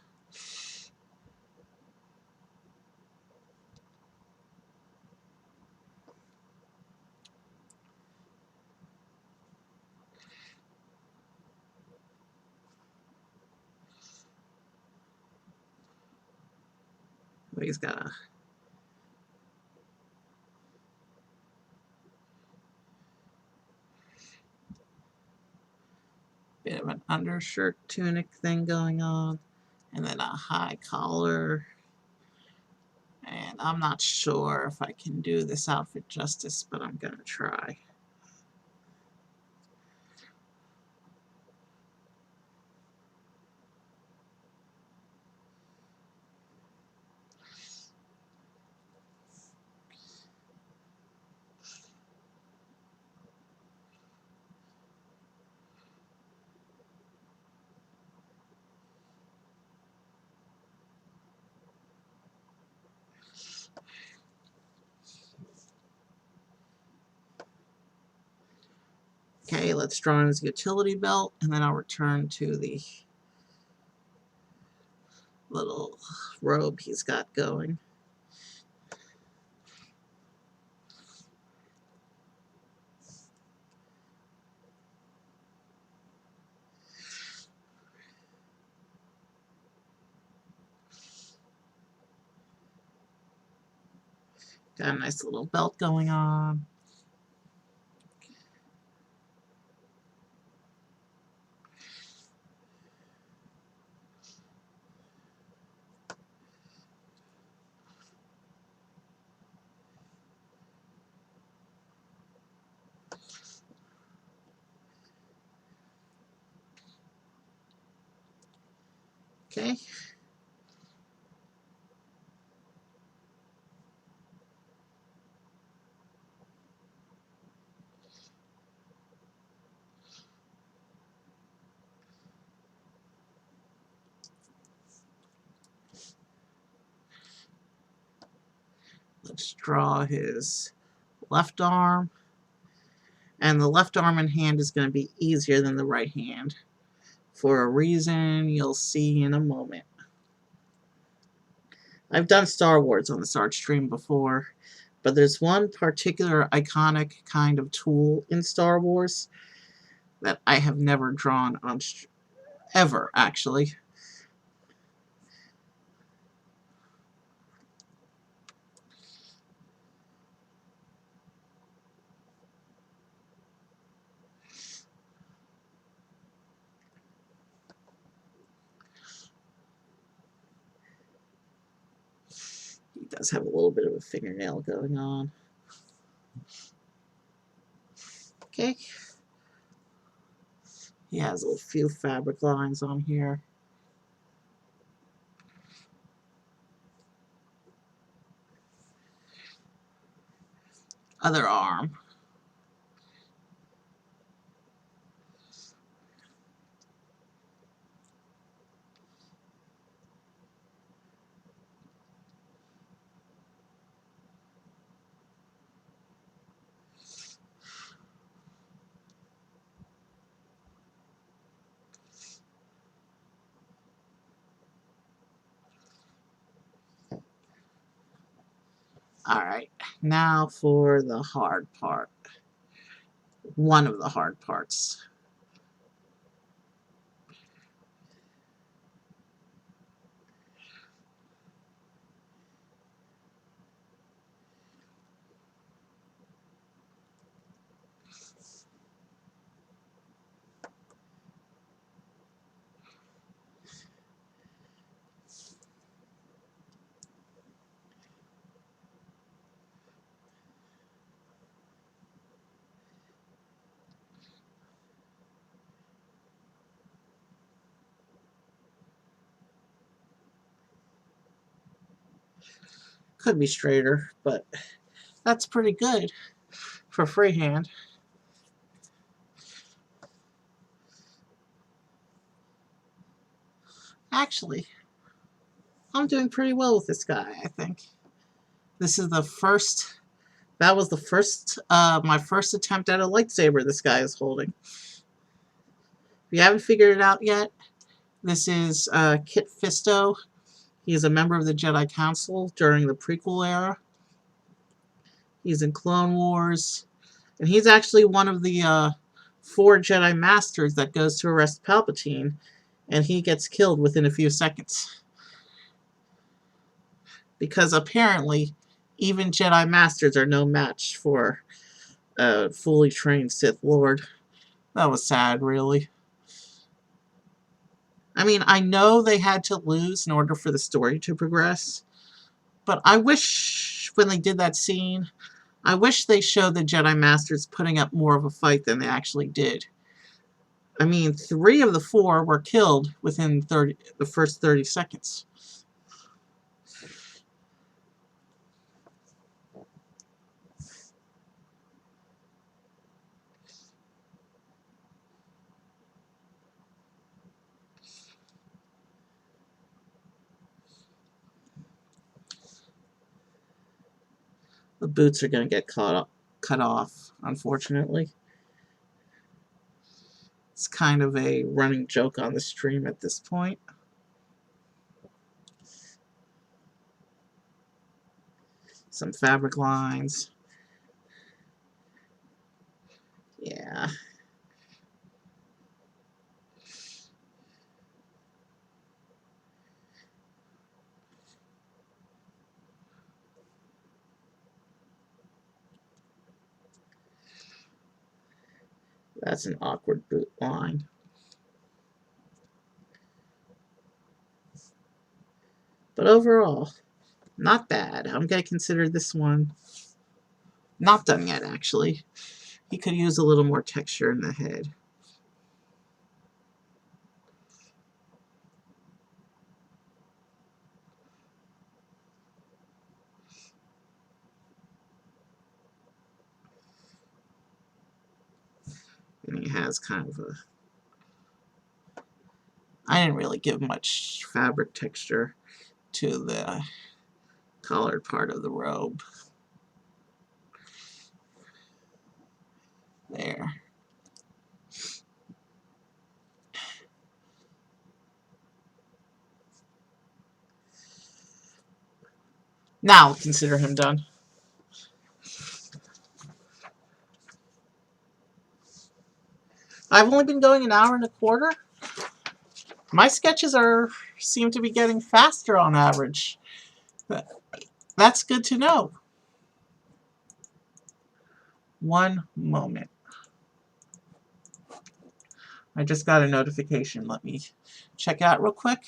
He's got a bit of an undershirt tunic thing going on, and then a high collar. And I'm not sure if I can do this outfit justice, but I'm gonna try. Okay, let's draw in his utility belt, and then I'll return to the little robe he's got going. Got a nice little belt going on. Okay. Let's draw his left arm. And the left arm and hand is going to be easier than the right hand, for a reason you'll see in a moment. I've done Star Wars on this art stream before, but there's one particular iconic kind of tool in Star Wars that I have never drawn on ever, actually. Does have a little bit of a fingernail going on. Okay. He has a few fabric lines on here. Other arm. Alright, now for the hard part. One of the hard parts. Could be straighter, but that's pretty good for freehand. Actually, I'm doing pretty well with this guy, I think. This is the first, that was the first, my first attempt at a lightsaber this guy is holding. If you haven't figured it out yet, this is Kit Fisto. He is a member of the Jedi Council during the prequel era. He's in Clone Wars. And he's actually one of the 4 Jedi Masters that goes to arrest Palpatine. And he gets killed within a few seconds. Because apparently, even Jedi Masters are no match for a fully trained Sith Lord. That was sad, really. I mean, I know they had to lose in order for the story to progress. But I wish, when they did that scene, I wish they showed the Jedi Masters putting up more of a fight than they actually did. I mean, 3 of the 4 were killed within the first 30 seconds. The boots are going to get cut off, unfortunately. It's kind of a running joke on the stream at this point. Some fabric lines. Yeah. That's an awkward boot line. But overall, not bad. I'm going to consider this one not done yet, actually. He could use a little more texture in the head. And he has kind of a... I didn't really give much fabric texture to the collared part of the robe. There. Now I'll consider him done. I've only been going an hour and a quarter. My sketches seem to be getting faster on average. That's good to know. One moment. I just got a notification. Let me check out real quick.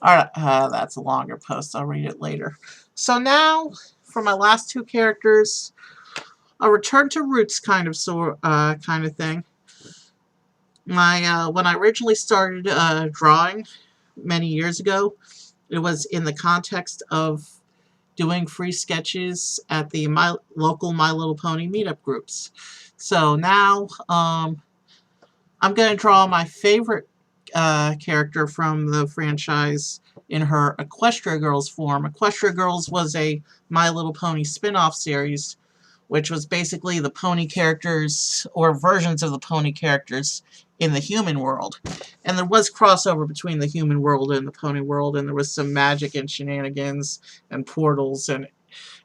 Alright, that's a longer post. I'll read it later. So now, for my last two characters, a return to roots kind of thing. When I originally started drawing many years ago, it was in the context of doing free sketches at the local My Little Pony meetup groups. So now I'm going to draw my favorite character from the franchise in her Equestria Girls form. Equestria Girls was a My Little Pony spin-off series, which was basically the pony characters, or versions of the pony characters, in the human world. And there was crossover between the human world and the pony world, and there was some magic and shenanigans and portals, and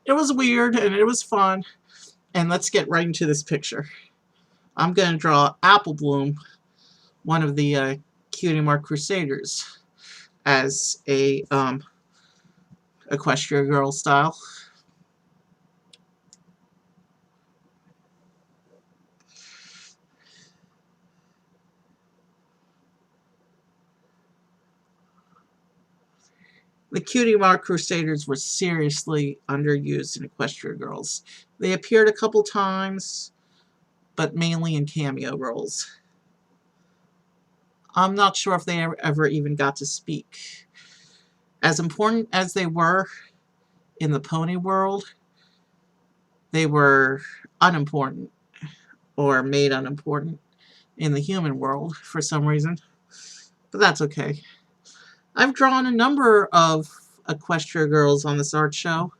it was weird, and it was fun. And let's get right into this picture. I'm going to draw Apple Bloom, one of the Cutie Mark Crusaders, as a Equestria Girl style. The Cutie Mark Crusaders were seriously underused in Equestria Girls. They appeared a couple times, but mainly in cameo roles. I'm not sure if they ever even got to speak. As important as they were in the pony world, they were unimportant, or made unimportant, in the human world for some reason. But that's okay. I've drawn a number of Equestria Girls on this art show.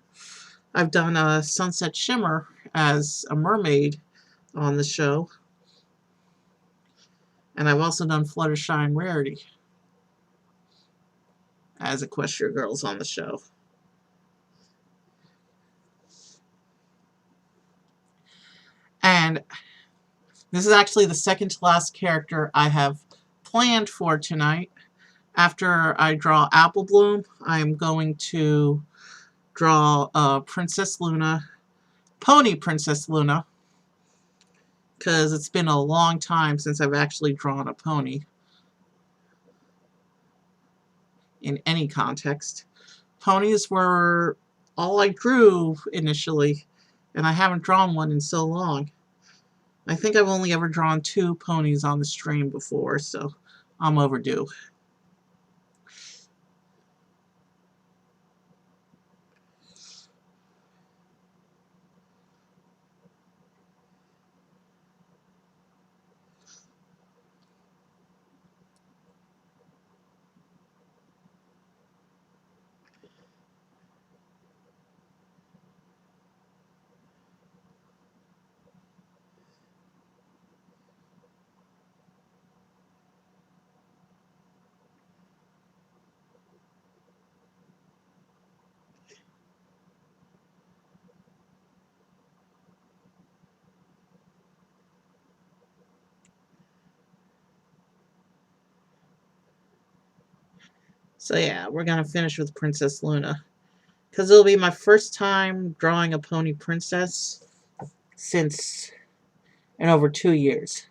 I've done a Sunset Shimmer as a mermaid on the show. And I've also done Fluttershy Rarity as Equestria Girls on the show. And this is actually the second to last character I have planned for tonight. After I draw Apple Bloom, I'm going to draw Princess Luna, Pony Princess Luna, because it's been a long time since I've actually drawn a pony in any context. Ponies were all I drew initially, and I haven't drawn one in so long. I think I've only ever drawn 2 ponies on the stream before, so I'm overdue. So yeah, we're going to finish with Princess Luna, because it'll be my first time drawing a pony princess since in over 2 years.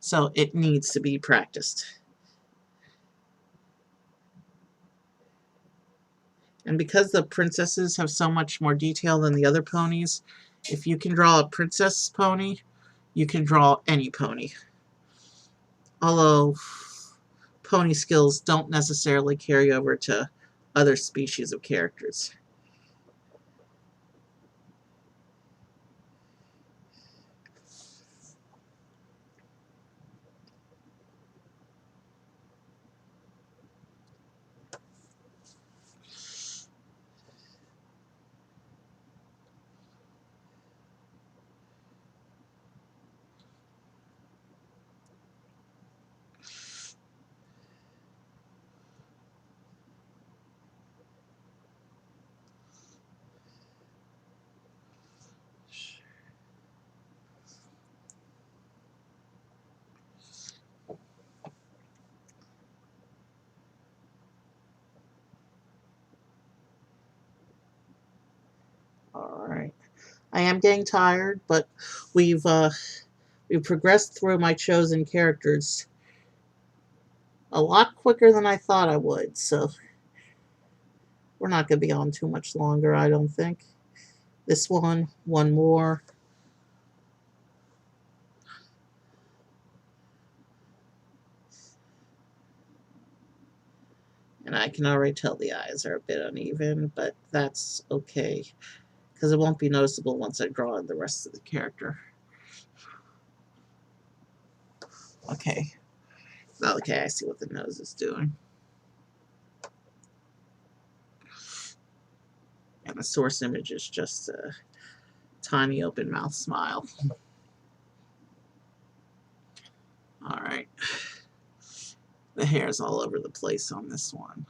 So it needs to be practiced. And because the princesses have so much more detail than the other ponies, if you can draw a princess pony, you can draw any pony. Although pony skills don't necessarily carry over to other species of characters. Alright. I am getting tired, but we've We progressed through my chosen characters a lot quicker than I thought I would, so we're not going to be on too much longer, I don't think. This one more. And I can already tell the eyes are a bit uneven, but that's okay, because it won't be noticeable once I draw in the rest of the character. Okay. Okay, I see what the nose is doing. And the source image is just a tiny open mouth smile. Alright. The hair's all over the place on this one.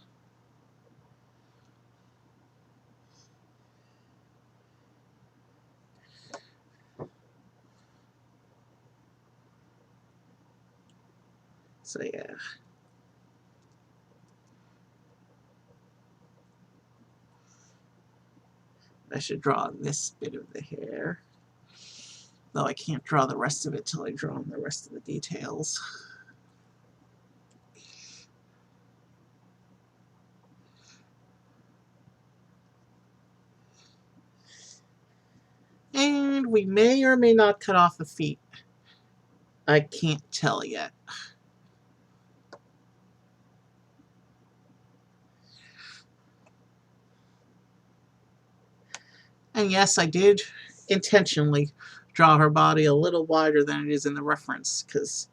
So yeah. I should draw this bit of the hair. Though I can't draw the rest of it till I draw on the rest of the details. And we may or may not cut off the feet. I can't tell yet. And yes, I did intentionally draw her body a little wider than it is in the reference, because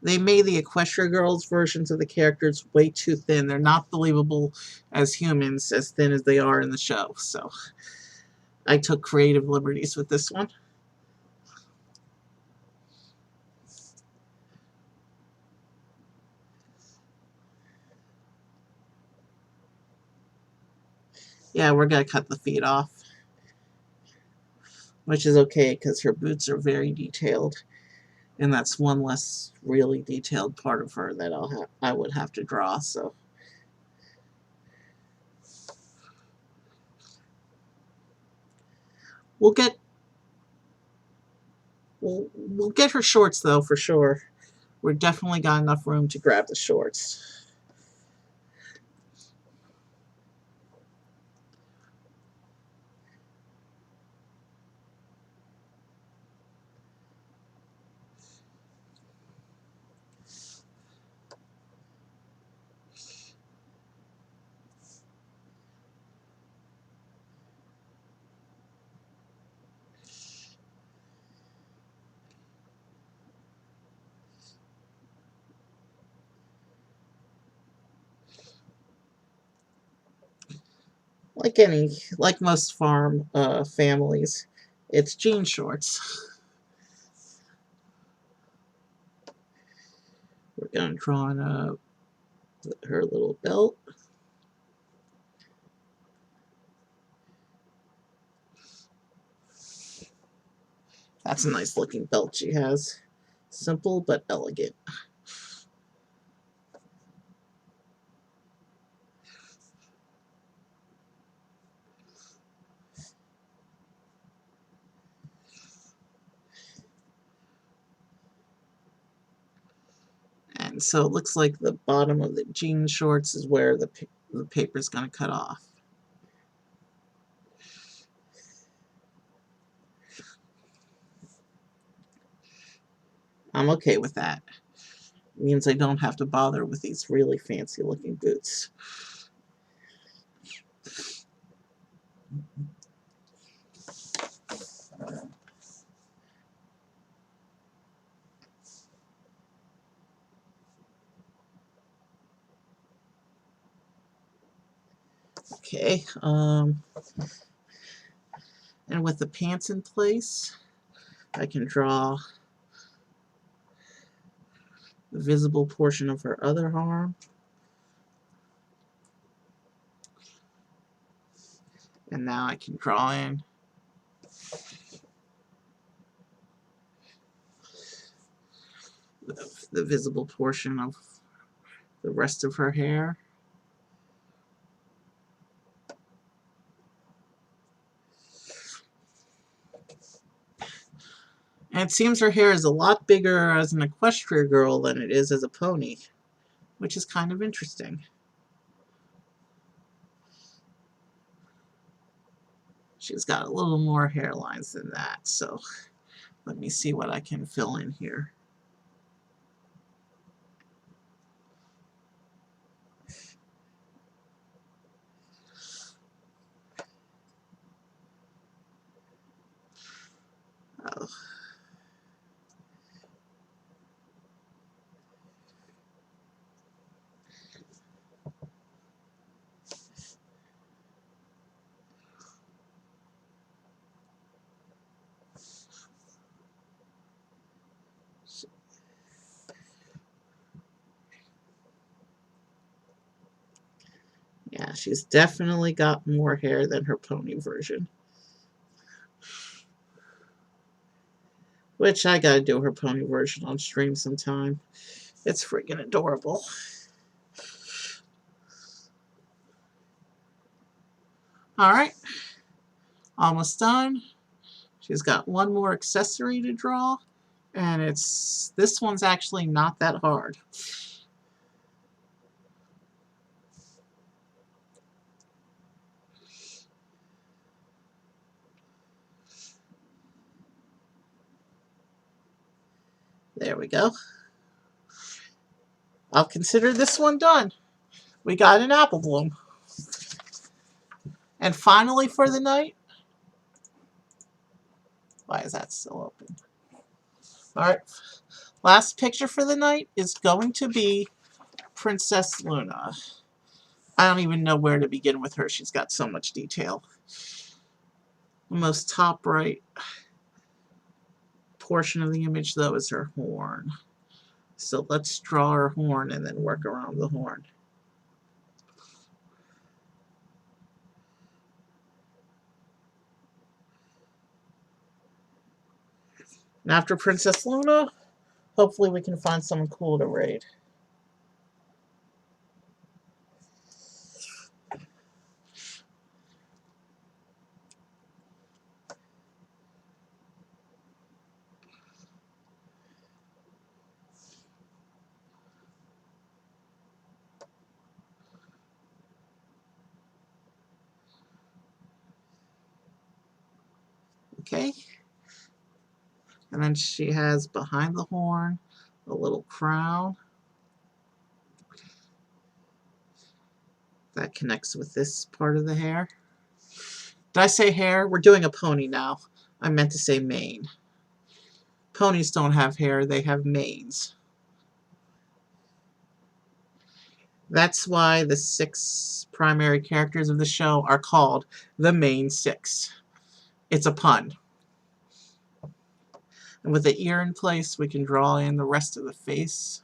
they made the Equestria Girls versions of the characters way too thin. They're not believable as humans, as thin as they are in the show. So I took creative liberties with this one. Yeah, we're going to cut the feet off. Which is okay, because her boots are very detailed. And that's one less really detailed part of her that I would have to draw, so. We'll get her shorts, though, for sure. We're definitely got enough room to grab the shorts. Like most farm families, it's jean shorts. We're going to draw on her little belt. That's a nice looking belt she has. Simple but elegant. And so it looks like the bottom of the jean shorts is where the paper is going to cut off. I'm okay with that. It means I don't have to bother with these really fancy looking boots. Okay, and with the pants in place, I can draw the visible portion of her other arm. And now I can draw in the visible portion of the rest of her hair. And it seems her hair is a lot bigger as an equestrian girl than it is as a pony, which is kind of interesting. She's got a little more hairlines than that, so let me see what I can fill in here. Oh. Yeah, she's definitely got more hair than her pony version. Which I gotta do her pony version on stream sometime. It's freaking adorable. Alright, almost done. She's got one more accessory to draw, and this one's actually not that hard. There we go. I'll consider this one done. We got an apple bloom. And finally for the night, why is that still open? Alright, last picture for the night is going to be Princess Luna. I don't even know where to begin with her. She's got so much detail. The most top right portion of the image, though, is her horn. So let's draw her horn and then work around the horn. And after Princess Luna, hopefully we can find someone cool to raid. Okay. And then she has behind the horn a little crown that connects with this part of the hair. Did I say hair? We're doing a pony now. I meant to say mane. Ponies don't have hair, they have manes. That's why the 6 primary characters of the show are called the main 6. It's a pun. And with the ear in place, we can draw in the rest of the face.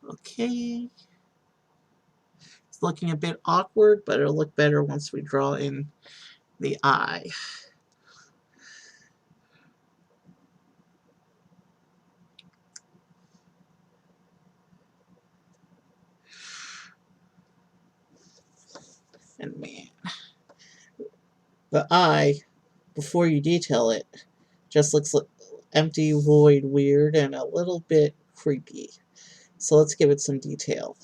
Okay. It's looking a bit awkward, but it'll look better once we draw in the eye. And man, the eye, before you detail it, just looks empty, void, weird, and a little bit creepy. So let's give it some detail.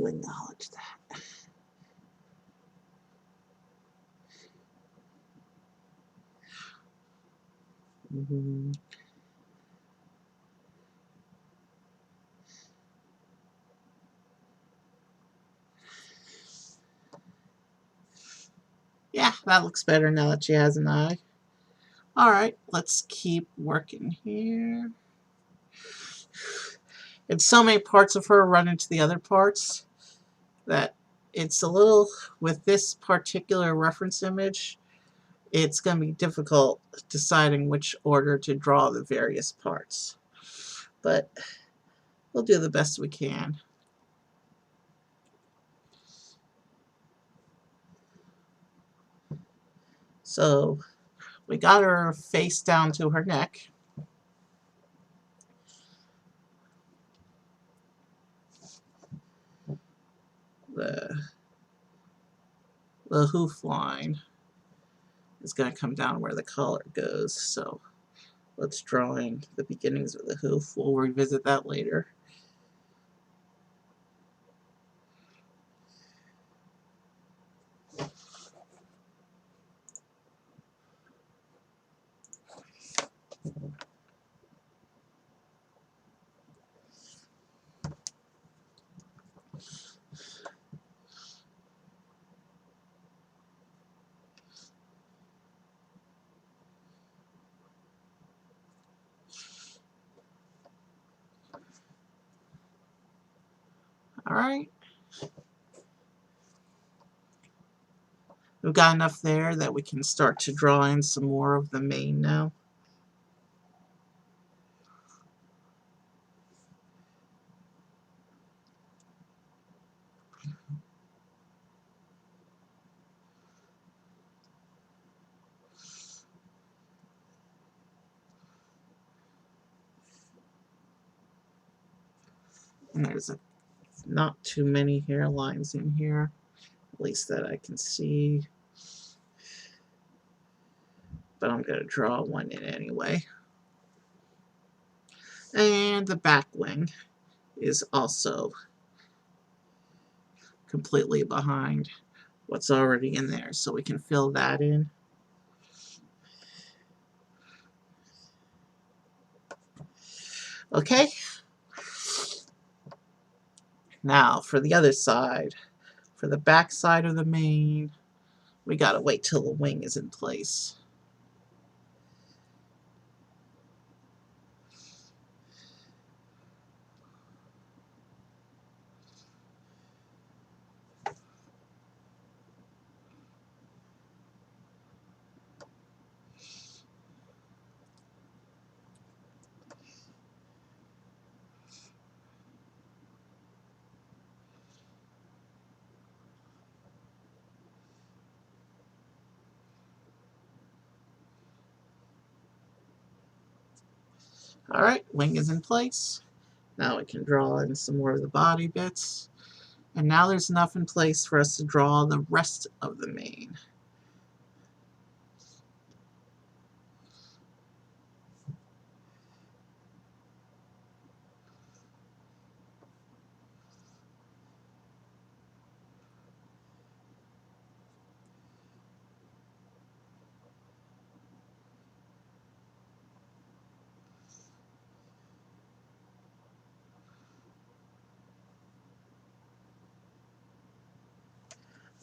to acknowledge that. Mm-hmm. Yeah, that looks better now that she has an eye. Alright, let's keep working here. And so many parts of her run into the other parts that it's a little, with this particular reference image, it's going to be difficult deciding which order to draw the various parts. But we'll do the best we can. So we got her face down to her neck. The hoof line is going to come down where the collar goes. So let's draw in the beginnings of the hoof. We'll revisit that later. Alright. We've got enough there that we can start to draw in some more of the mane now. And there's not too many hairlines in here, at least that I can see. But I'm going to draw one in anyway. And the back wing is also completely behind what's already in there, so we can fill that in. Okay. Now for the other side, for the back side of the mane, we gotta wait till the wing is in place. Alright, wing is in place. Now we can draw in some more of the body bits. And now there's enough in place for us to draw the rest of the mane.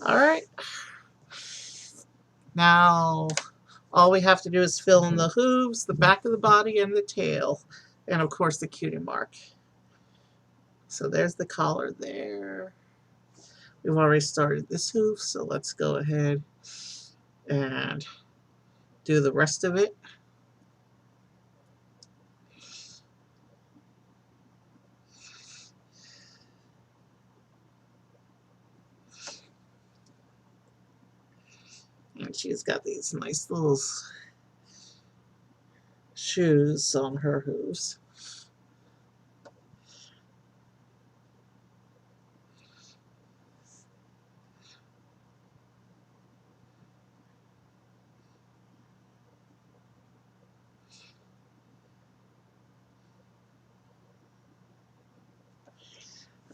Alright. Now, all we have to do is fill in the hooves, the back of the body, and the tail. And of course the cutie mark. So there's the collar there. We've already started this hoof, so let's go ahead and do the rest of it. And she's got these nice little shoes on her hooves.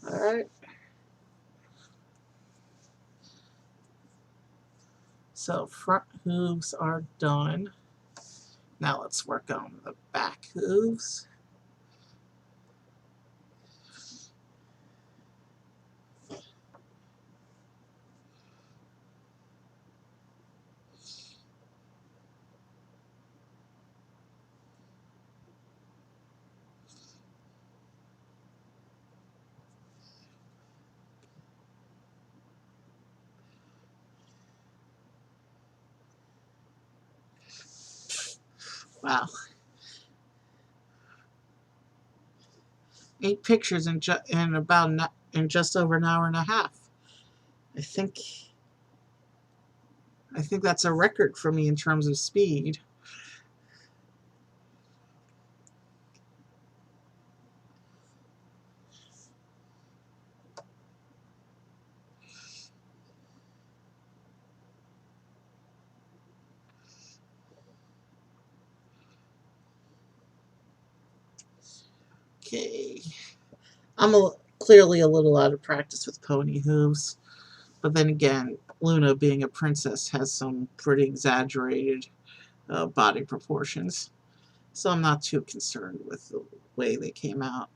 Alright. So front hooves are done. Now let's work on the back hooves. Wow. 8 pictures in just over an hour and a half. I think that's a record for me in terms of speed. Okay. I'm clearly a little out of practice with pony hooves, but then again, Luna, being a princess, has some pretty exaggerated body proportions, so I'm not too concerned with the way they came out.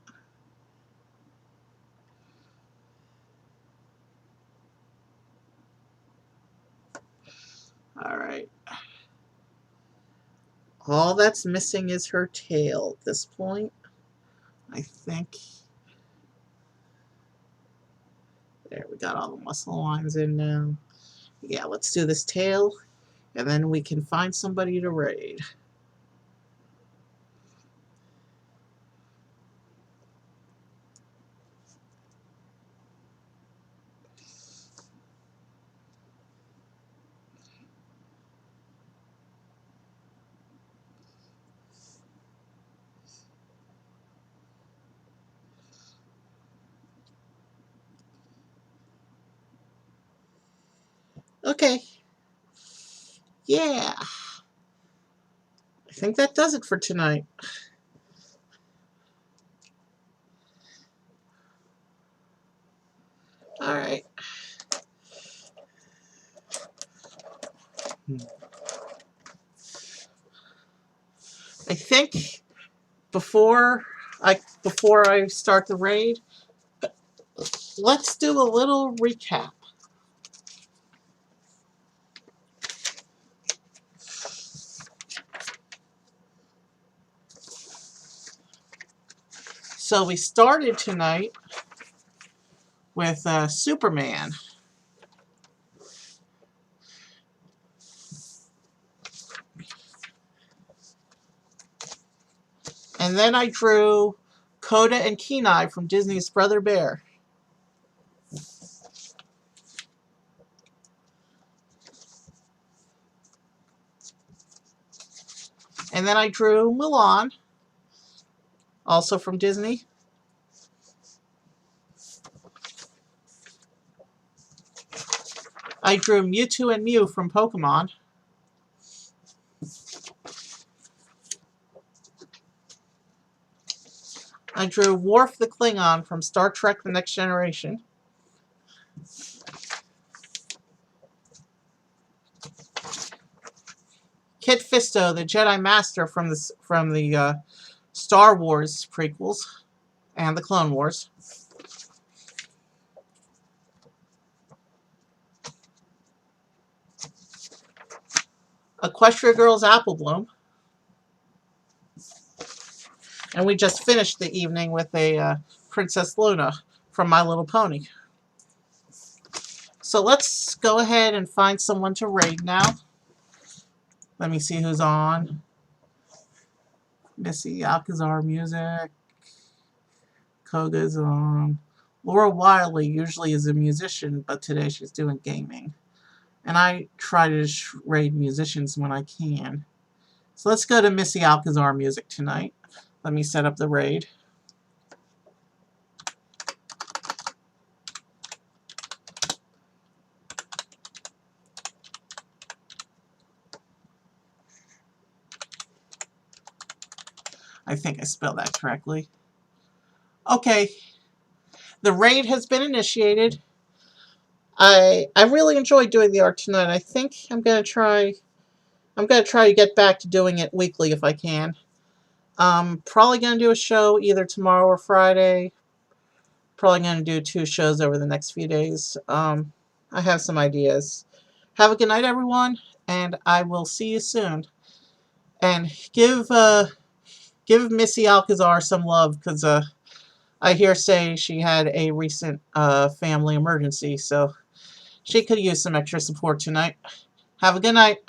Alright. All that's missing is her tail at this point, I think. There, we got all the muscle lines in now. Yeah, let's do this tail, and then we can find somebody to raid. Okay. Yeah. I think that does it for tonight. Alright. I think before I start the raid, let's do a little recap. So we started tonight with Superman. And then I drew Coda and Kenai from Disney's Brother Bear. And then I drew Mulan, also from Disney. I drew Mewtwo and Mew from Pokemon. I drew Worf the Klingon from Star Trek The Next Generation. Kit Fisto, the Jedi Master from the Star Wars prequels and the Clone Wars. Equestria Girls Apple Bloom. And we just finished the evening with a Princess Luna from My Little Pony. So let's go ahead and find someone to raid now. Let me see who's on. Missy Alcazar Music. Koga's on. Laura Wiley usually is a musician, but today she's doing gaming. And I try to raid musicians when I can. So let's go to Missy Alcazar Music tonight. Let me set up the raid. I think I spelled that correctly. Okay. The raid has been initiated. I really enjoyed doing the art tonight. I think I'm gonna try to get back to doing it weekly if I can. Probably gonna do a show either tomorrow or Friday. Probably gonna do 2 shows over the next few days. I have some ideas. Have a good night, everyone, and I will see you soon. And give Missy Alcazar some love, because I hear say she had a recent family emergency, so she could use some extra support tonight. Have a good night.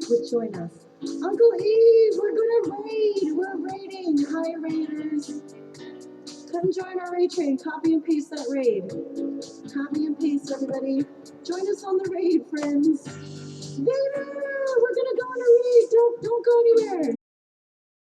Would join us. Uncle Eve, we're gonna raid. We're raiding. Hi, raiders. Come join our raid train. Copy and paste that raid. Copy and paste, everybody. Join us on the raid, friends. Vader, we're gonna go on a raid. Don't